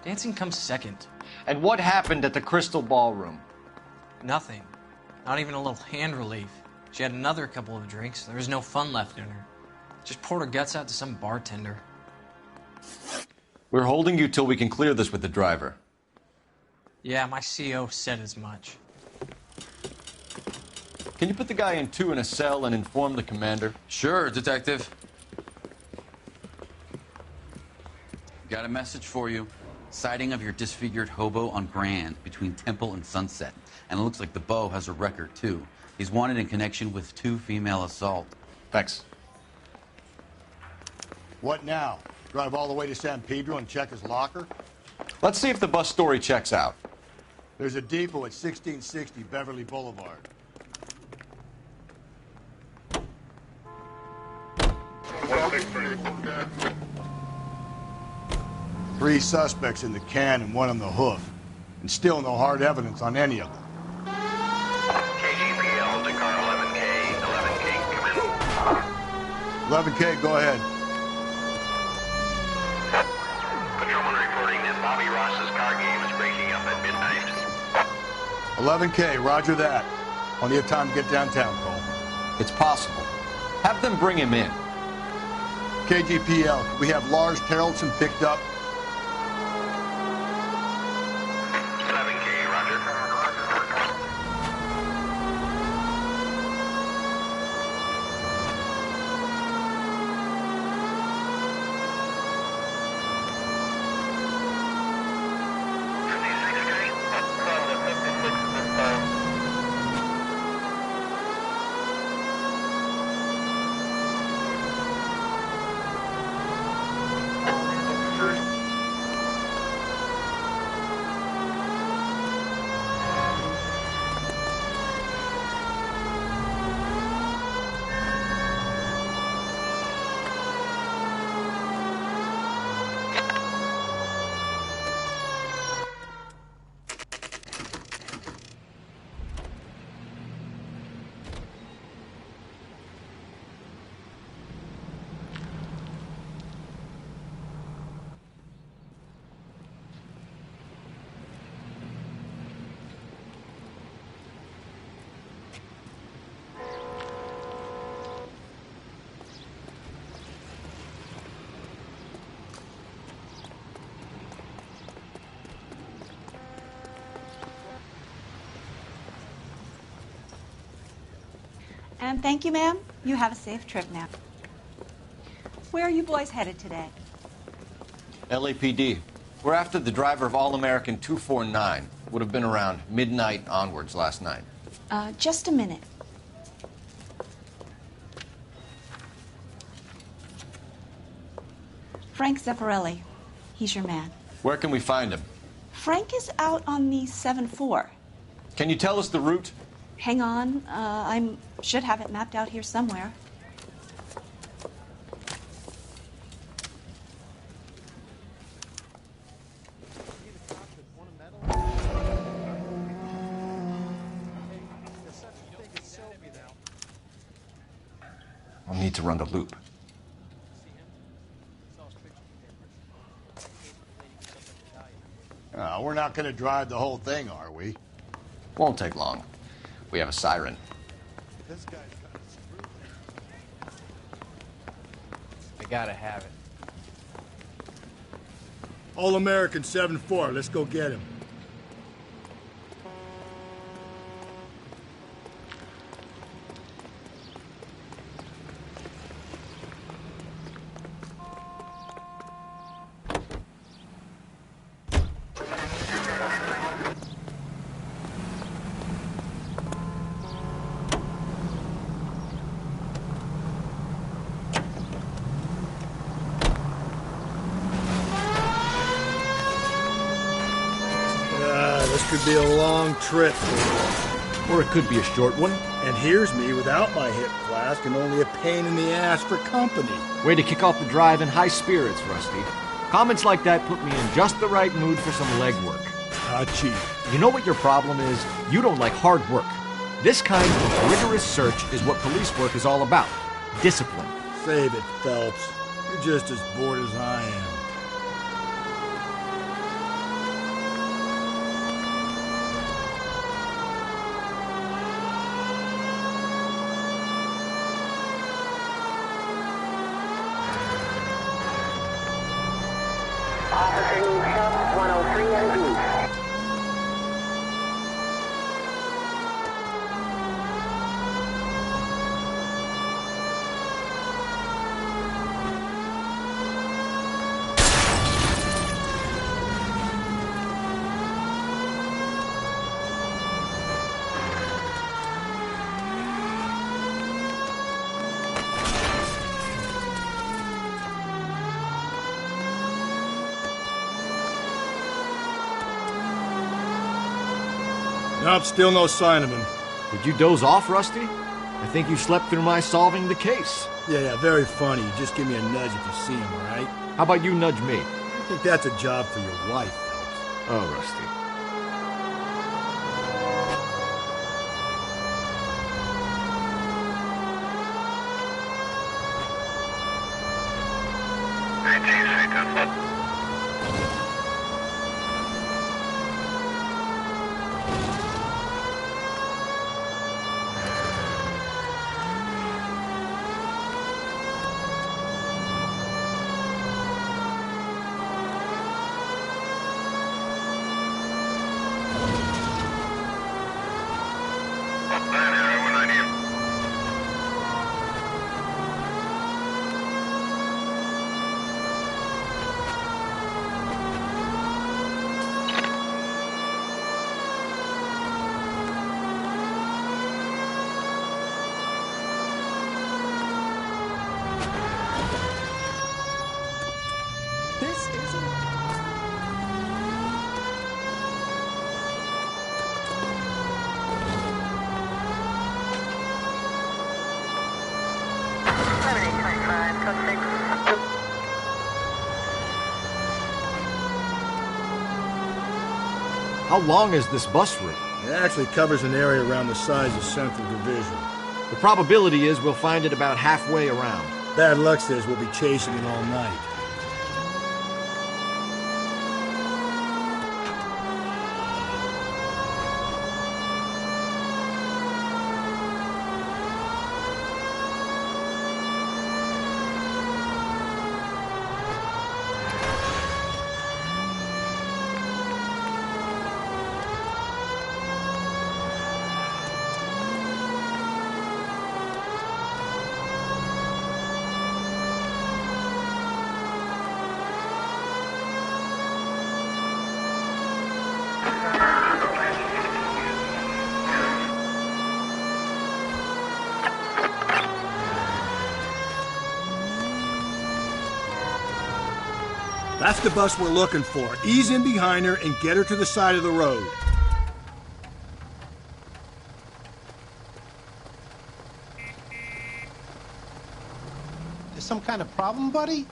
Y: Dancing comes second.
C: And what happened at the Crystal Ballroom?
Y: Nothing. Not even a little hand relief. She had another couple of drinks. There was no fun left in her. Just poured her guts out to some bartender.
C: We're holding you till we can clear this with the driver.
Y: Yeah, my CO said as much.
C: Can you put the guy in 2 in a cell and inform the commander?
S: Sure, Detective. Got a message for you. Sighting of your disfigured hobo on Grand between Temple and Sunset. And it looks like the Beau has a record, too. He's wanted in connection with 2 female assault.
C: Thanks.
B: What now? Drive all the way to San Pedro and check his locker?
C: Let's see if the bus story checks out.
B: There's a depot at 1660 Beverly Boulevard. Three suspects in the can and 1 on the hoof. And still no hard evidence on any of them.
K: KGPL to car 11K. 11K, come in.
B: 11K, go ahead.
K: Patrolman reporting that Bobby Ross's car game is breaking up at midnight.
B: 11K, roger that. Plenty of time to get downtown, Cole.
C: It's possible. Have them bring him in.
B: KGPL, we have Lars Haraldson picked up.
K: 11K, roger.
A: And thank you, ma'am. You have a safe trip now. Where are you boys headed today?
C: LAPD. We're after the driver of All-American 249. Would have been around midnight onwards last night.
A: Just a minute. Frank Zeffirelli. He's your man.
C: Where can we find him?
A: Frank is out on the 7-4.
C: Can you tell us the route?
A: Hang on. I should have it mapped out here somewhere.
C: I'll need to run the loop.
B: We're not going to drive the whole thing, are we?
C: Won't take long. We have a siren.
B: This guy's got a screw.
C: I gotta have it.
B: All-American 7-4. Let's go get him. This could be a long trip.
D: Or it could be a short one.
B: And here's me without my hip flask and only a pain in the ass for company.
D: Way to kick off the drive in high spirits, Rusty. Comments like that put me in just the right mood for some legwork.
B: Hachi.
D: You know what your problem is? You don't like hard work. This kind of rigorous search is what police work is all about. Discipline.
B: Save it, Phelps. You're just as bored as I am.
F: Officer needs help, 103 and B.
B: Nope, still no sign of him.
D: Did you doze off, Rusty? I think you slept through my solving the case.
B: Yeah, very funny. Just give me a nudge if you see him, all right?
D: How about you nudge me?
B: I think that's a job for your wife, Phelps.
D: Oh, Rusty. How long is this bus route?
B: It actually covers an area around the size of Central Division.
D: The probability is we'll find it about halfway around.
B: Bad luck says we'll be chasing it all night. That's the bus we're looking for. Ease in behind her and get her to the side of the road.
G: There's some kind of problem, buddy?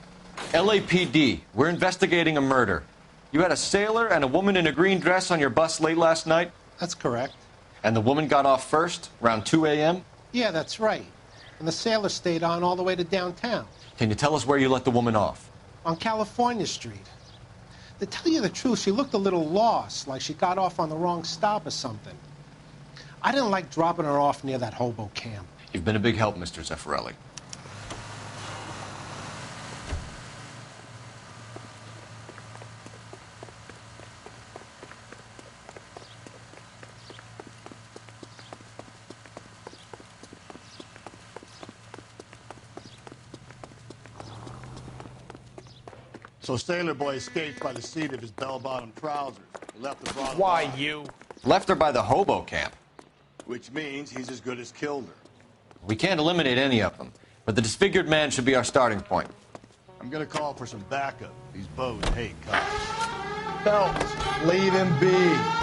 C: LAPD, we're investigating a murder. You had a sailor and a woman in a green dress on your bus late last night?
G: That's correct.
C: And the woman got off first, around 2 a.m.?
G: Yeah, that's right. And the sailor stayed on all the way to downtown.
C: Can you tell us where you let the woman off?
G: On California Street. To tell you the truth, she looked a little lost, like she got off on the wrong stop or something. I didn't like dropping her off near that hobo camp.
C: You've been a big help, Mr. Zeffirelli.
B: So Sailor Boy escaped by the seat of his bell-bottom trousers. He left the broad.
C: Why
B: alive.
C: you? Left her by the hobo camp.
B: Which means he's as good as killed her.
C: We can't eliminate any of them, but the disfigured man should be our starting point.
B: I'm gonna call for some backup. These bows hate cops. Phelps, leave him be.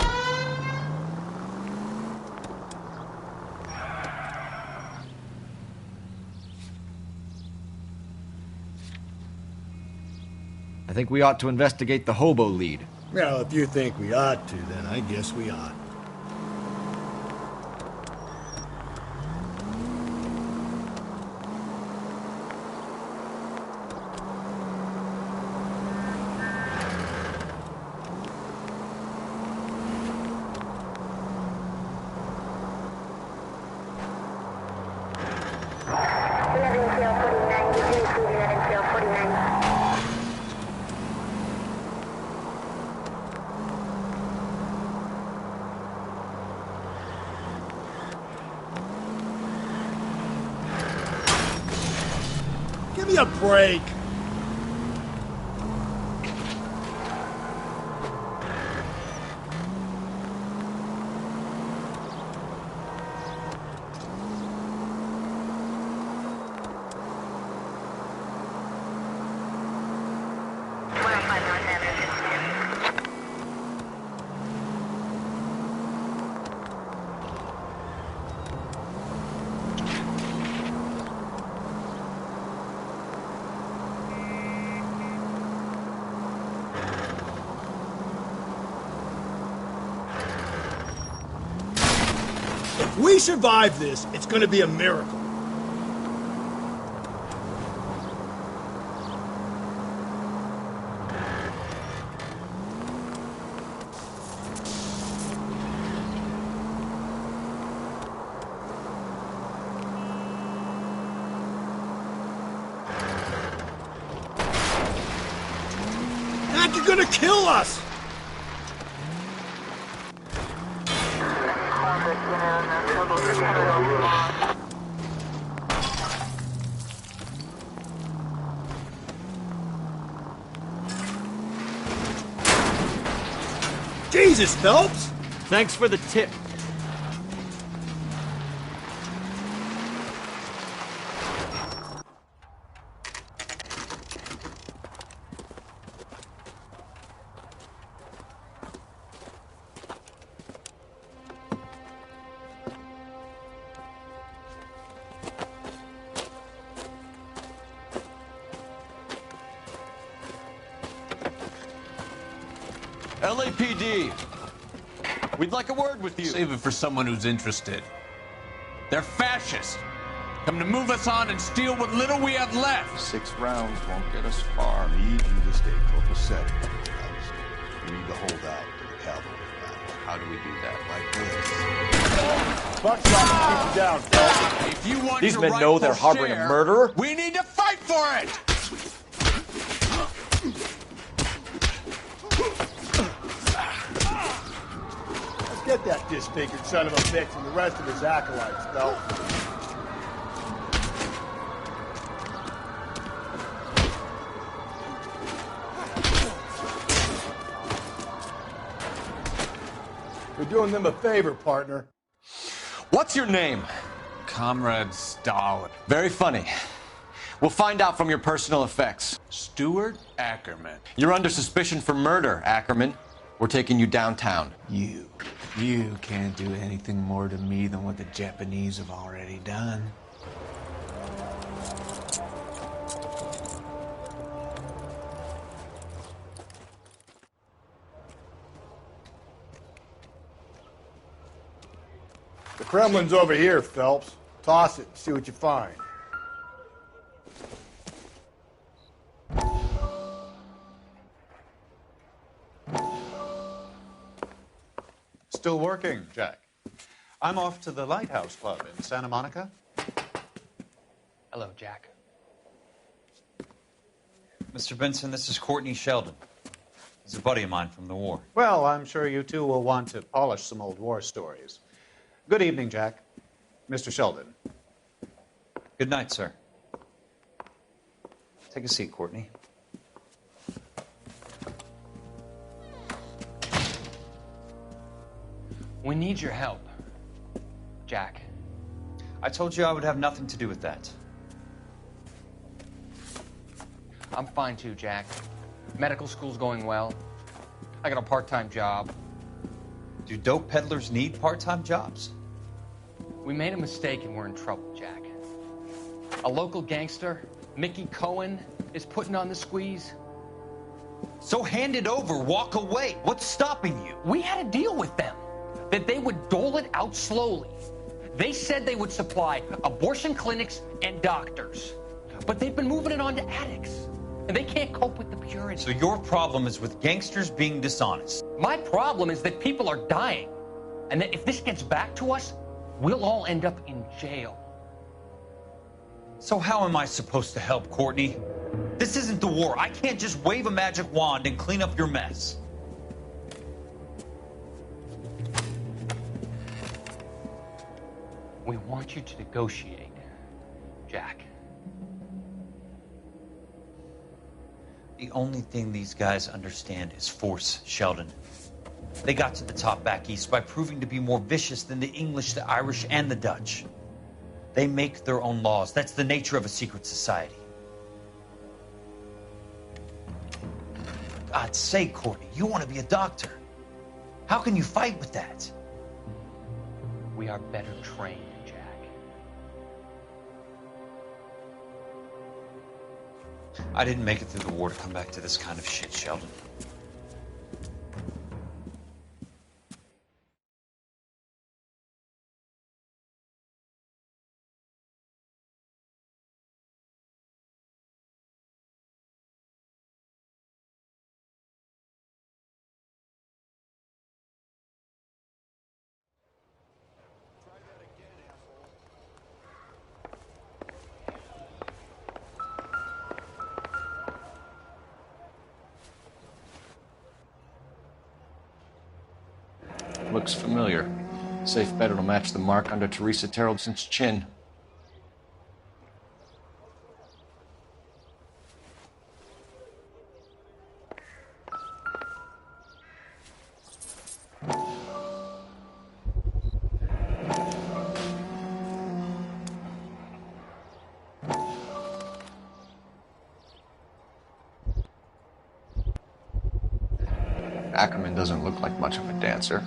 D: I think we ought to investigate the hobo lead.
B: Well, if you think we ought to, then I guess we ought. Give me a break.
H: If we survive this, it's gonna be a miracle. You're gonna kill us! Jesus, Phelps!
D: Thanks for the tip.
W: LAPD, we'd like a word with you.
M: Save it for someone who's interested. They're fascists. Come to move us on and steal what little we have left.
C: 6 rounds won't get us far.
B: I need you to stay copacetic. We need to hold out to the cavalry battle.
C: How do we do that?
B: Like this. Buckshot will keep you down, Phelps.
M: If you want
D: These
M: your
D: men know they're
M: rightful
D: harboring
M: share,
D: a murderer?
M: We need to fight for it!
B: Get that disfigured son of a bitch and the rest of his acolytes, Phelps. You're doing them a favor, partner.
C: What's your name?
M: Comrade Stalin.
C: Very funny. We'll find out from your personal effects.
M: Stuart Ackerman.
C: You're under suspicion for murder, Ackerman. We're taking you downtown.
M: You can't do anything more to me than what the Japanese have already done.
B: The Kremlin's over here, Phelps. Toss it and see what you find.
N: Still working, Jack. I'm off to the Lighthouse Club in Santa Monica.
T: Hello, Jack.
X: Mr. Benson, this is Courtney Sheldon. He's a buddy of mine from the war.
N: Well, I'm sure you two will want to polish some old war stories. Good evening, Jack. Mr. Sheldon.
X: Good night, sir. Take a seat, Courtney.
T: We need your help, Jack.
X: I told you I would have nothing to do with that.
T: I'm fine too, Jack. Medical school's going well. I got a part-time job.
X: Do dope peddlers need part-time jobs?
T: We made a mistake and we're in trouble, Jack. A local gangster, Mickey Cohen, is putting on the squeeze.
X: So hand it over, walk away. What's stopping you?
T: We had a deal with them that they would dole it out slowly. They said they would supply abortion clinics and doctors, but they've been moving it on to addicts, and they can't cope with the purity.
X: So your problem is with gangsters being dishonest?
T: My problem is that people are dying, and that if this gets back to us, we'll all end up in jail.
X: So how am I supposed to help, Courtney? This isn't the war. I can't just wave a magic wand and clean up your mess.
T: We want you to negotiate, Jack.
X: The only thing these guys understand is force, Sheldon. They got to the top back east by proving to be more vicious than the English, the Irish, and the Dutch. They make their own laws. That's the nature of a secret society. For God's sake, Courtney, you want to be a doctor. How can you fight with that?
T: We are better trained, Jack.
X: I didn't make it through the war to come back to this kind of shit, Sheldon.
C: Looks familiar. Safe bet it'll match the mark under Teresa Terreldson's chin. Ackerman doesn't look like much of a dancer.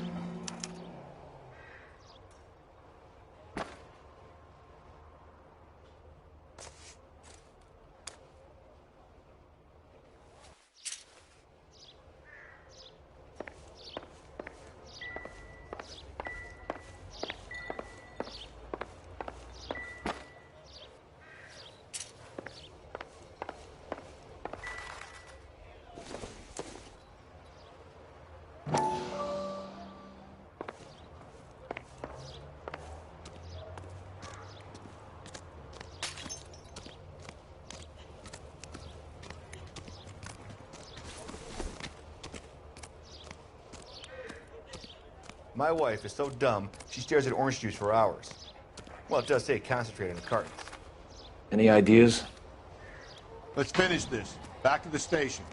I: My wife is so dumb, she stares at orange juice for hours. Well, it does say concentrate on the cartons.
C: Any ideas?
B: Let's finish this. Back to the station.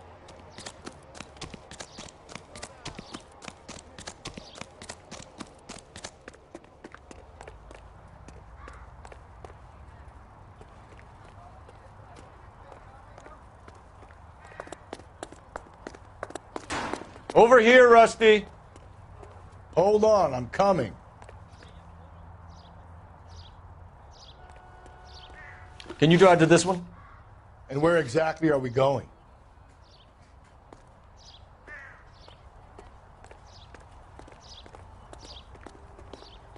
C: Over here, Rusty.
B: Hold on, I'm coming.
C: Can you drive to this one?
B: And where exactly are we going?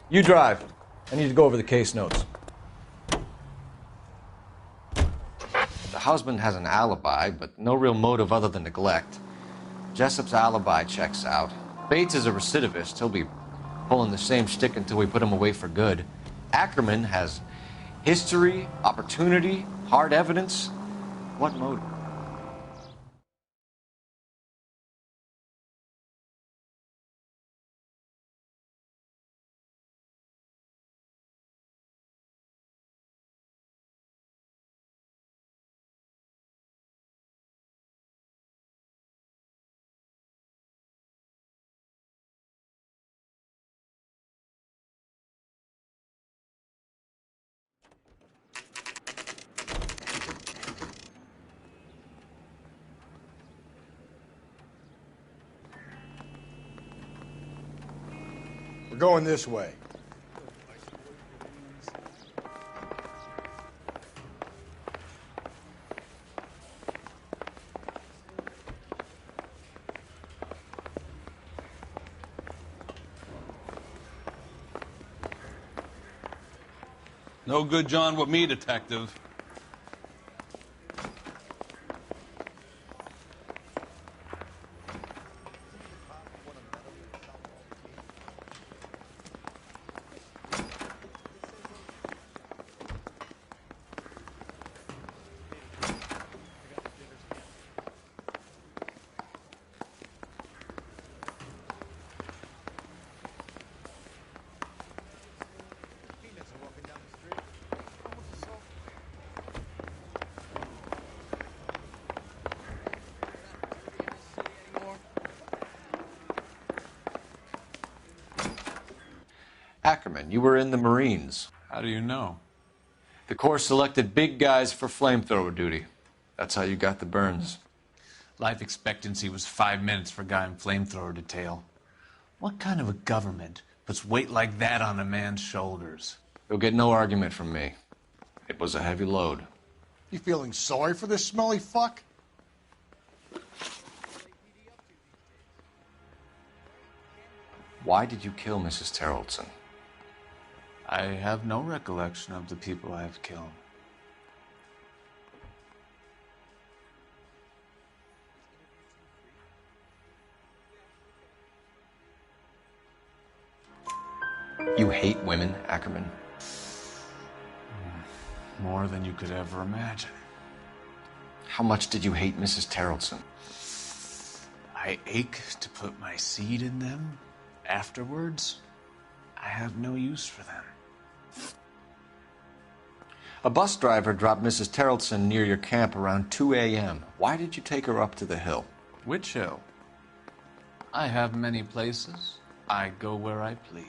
C: You drive. I need to go over the case notes. The husband has an alibi, but no real motive other than neglect. Jessup's alibi checks out. Bates is a recidivist. He'll be pulling the same shtick until we put him away for good. Ackerman has history, opportunity, hard evidence. What motive?
B: We're going this way.
M: No good John with me, detective.
C: Ackerman, you were in the Marines.
M: How do you know?
C: The Corps selected big guys for flamethrower duty. That's how you got the burns.
M: Life expectancy was 5 minutes for a guy in flamethrower detail. What kind of a government puts weight like that on a man's shoulders?
C: You'll get no argument from me. It was a heavy load.
B: You feeling sorry for this smelly fuck?
C: Why did you kill Mrs. Terreldson?
M: I have no recollection of the people I have killed.
C: You hate women, Ackerman?
M: More than you could ever imagine.
C: How much did you hate Mrs. Terreldson?
M: I ache to put my seed in them Afterwards, I have no use for them.
C: A bus driver dropped Mrs. Terrellson near your camp around 2 a.m. Why did you take her up to the hill?
M: Which hill? I have many places. I go where I please.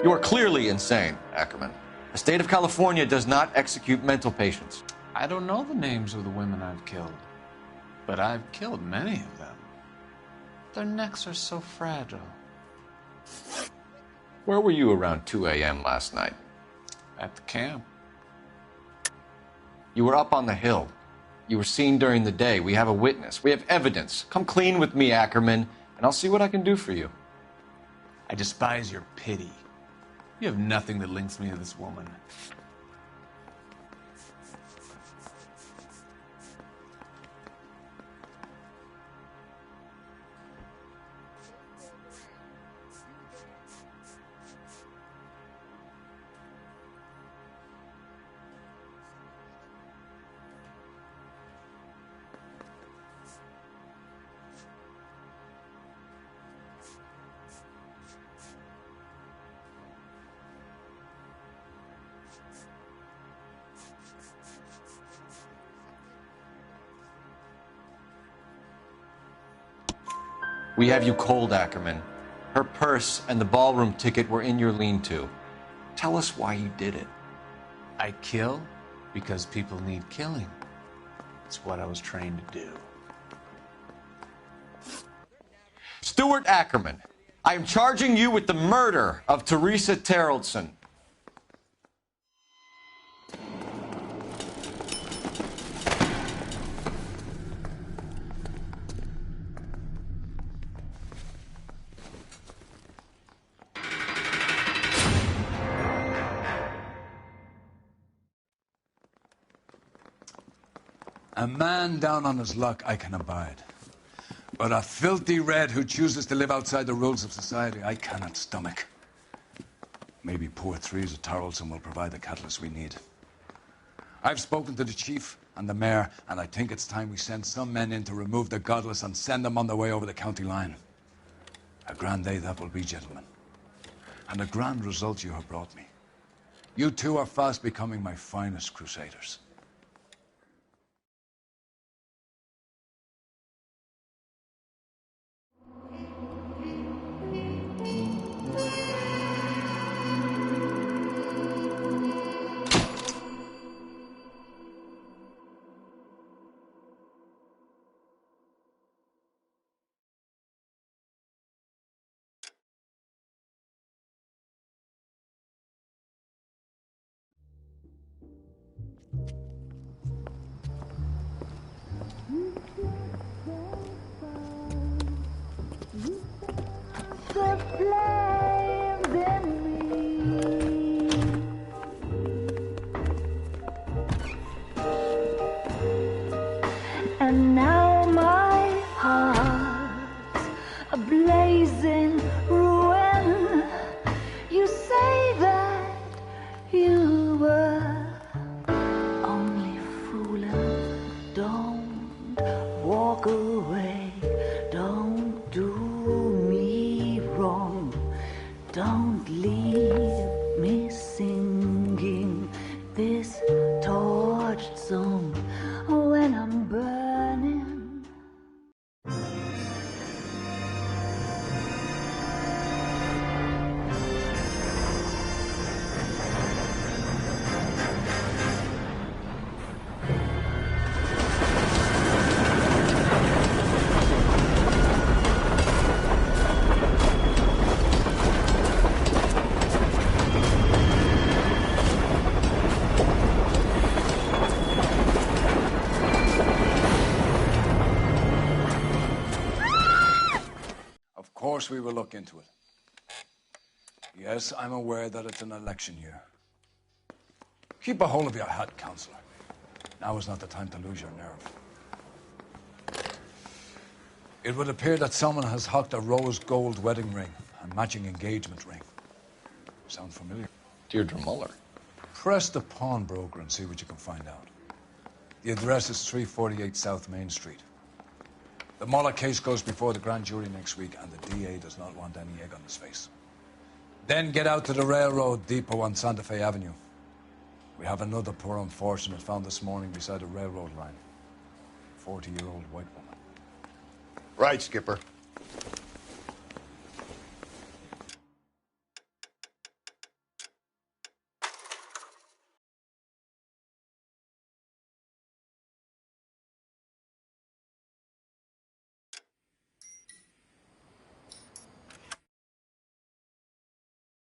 C: You are clearly insane, Ackerman. The state of California does not execute mental patients.
M: I don't know the names of the women I've killed, but I've killed many of them. Their necks are so fragile.
C: Where were you around 2 a.m. last night?
M: At the camp.
C: You were up on the hill. You were seen during the day. We have a witness. We have evidence. Come clean with me, Ackerman, and I'll see what I can do for you.
M: I despise your pity. You have nothing that links me to this woman.
C: We have you cold, Ackerman. Her purse and the ballroom ticket were in your lean-to. Tell us why you did it.
M: I kill because people need killing. It's what I was trained to do.
C: Stuart Ackerman, I am charging you with the murder of Teresa Terrellson.
J: A man down on his luck I can abide. But a filthy red who chooses to live outside the rules of society, I cannot stomach. Maybe poor Teresa Terrellson will provide the catalyst we need. I've spoken to the chief and the mayor, and I think it's time we send some men in to remove the godless and send them on their way over the county line. A grand day that will be, gentlemen. And a grand result you have brought me. You two are fast becoming my finest crusaders.
L: The flames in me. And now my heart's a blazing ruin. You say that you were only fooling. Don't walk away. Don't do me wrong. Don't leave me singing this torched song when I'm burning.
J: Of course we will look into it. Yes, I'm aware that it's an election year. Keep a hold of your hat, Counselor. Now is not the time to lose your nerve. It would appear that someone has hocked a rose gold wedding ring and matching engagement ring. Sound familiar?
C: Deirdre Muller.
J: Press the pawnbroker and see what you can find out. The address is 348 South Main Street. The Muller case goes before the grand jury next week, and the DA does not want any egg on his face. Then get out to the railroad depot on Santa Fe Avenue. We have another poor unfortunate found this morning beside a railroad line. 40-year-old white woman.
B: Right, Skipper.